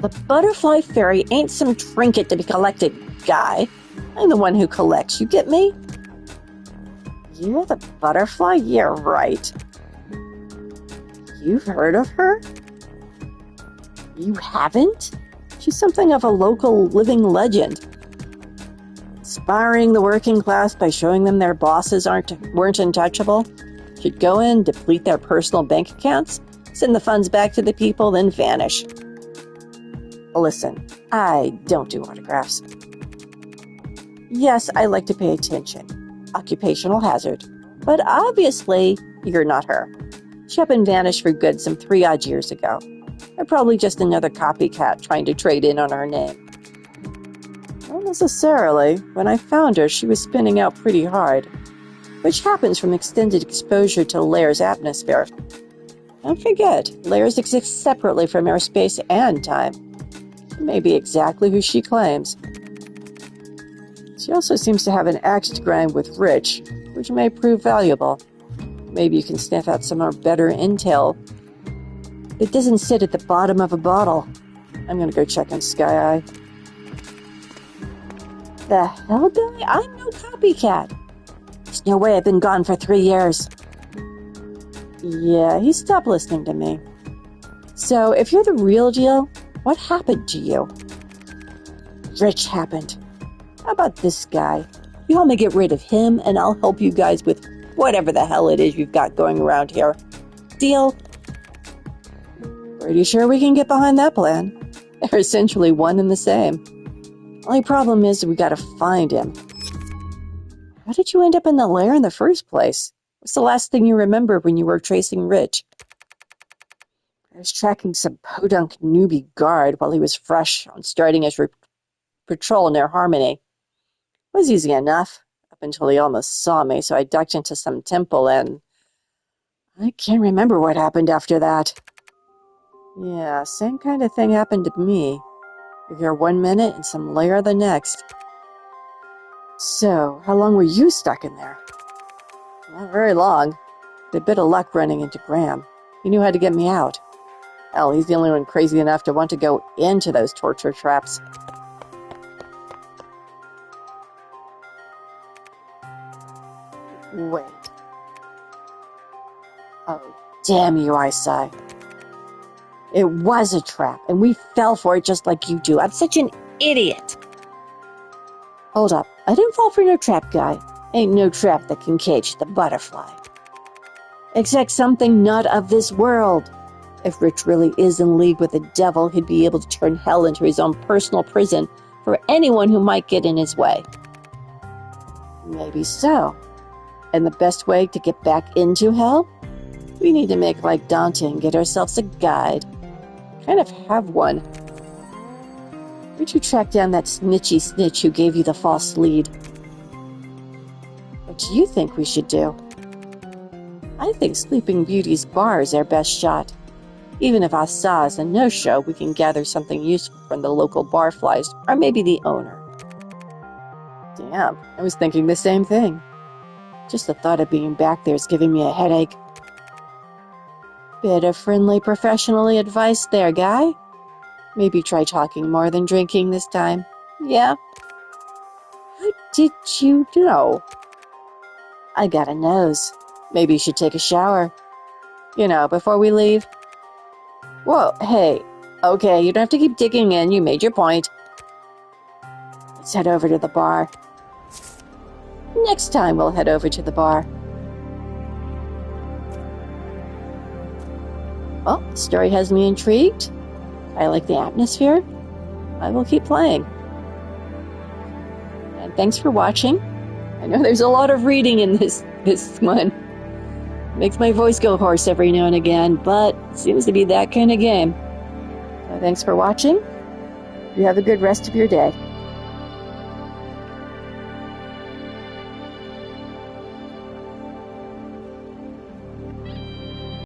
Speaker 1: The butterfly fairy ain't some trinket to be collected, guy. I'm the one who collects, you get me? You're the butterfly? Yeah, right. You've heard of her? You haven't? She's something of a local living legend. Inspiring the working class by showing them their bosses weren't untouchable. She'd go in, deplete their personal bank accounts, send the funds back to the people, then vanish. Listen, I don't do autographs. Yes, I like to pay attention. Occupational hazard. But obviously, you're not her. She up and vanished for good some 3-odd years ago. Or probably just another copycat trying to trade in on her name. Not necessarily. When I found her, she was spinning out pretty hard, which happens from extended exposure to Lair's atmosphere. Don't forget, Lairs exist separately from airspace and time. She may be exactly who she claims. She also seems to have an axe to grind with Rich, which may prove valuable. Maybe you can sniff out some more better intel. It doesn't sit at the bottom of a bottle. I'm gonna go check on Sky Eye. The hell, guy? I'm no copycat. There's no way I've been gone for 3 years. Yeah, he stopped listening to me. So, if you're the real deal, what happened to you? Rich happened. How about this guy? You help me get rid of him, and I'll help you guys with whatever the hell it is you've got going around here. Deal? Pretty sure we can get behind that plan. They're essentially one and the same. Only problem is we gotta find him. How did you end up in the lair in the first place? What's the last thing you remember when you were tracing Rich? I was tracking some podunk newbie guard while he was fresh on starting his patrol near Harmony. It was easy enough, up until he almost saw me, so I ducked into some temple and... I can't remember what happened after that. Yeah, same kind of thing happened to me. You're here 1 minute and some lair the next. So, how long were you stuck in there? Not very long. With a bit of luck running into Graham. He knew how to get me out. Hell, he's the only one crazy enough to want to go into those torture traps. Wait. Oh, damn you, I sigh. It was a trap, and we fell for it just like you do. I'm such an idiot. Hold up. I didn't fall for no trap, guy. Ain't no trap that can cage the butterfly. Except something not of this world. If Rich really is in league with the devil, he'd be able to turn hell into his own personal prison for anyone who might get in his way. Maybe so. And the best way to get back into hell? We need to make like Dante and get ourselves a guide. Kind of have one. Where'd you track down that snitchy snitch who gave you the false lead? What do you think we should do? I think Sleeping Beauty's bar is our best shot. Even if Asa is a no-show, we can gather something useful from the local barflies, or maybe the owner. Damn, I was thinking the same thing. Just the thought of being back there is giving me a headache. Bit of friendly, professionally advice there, guy. Maybe try talking more than drinking this time. Yeah? How did you know? I got a nose. Maybe you should take a shower. You know, before we leave. Whoa, hey. Okay, you don't have to keep digging in. You made your point. Let's head over to the bar. Next time we'll head over to the bar. Well, the story has me intrigued. I like the atmosphere. I will keep playing. And thanks for watching. I know there's a lot of reading in this one. Makes my voice go hoarse every now and again, but it seems to be that kind of game. So thanks for watching. You have a good rest of your day.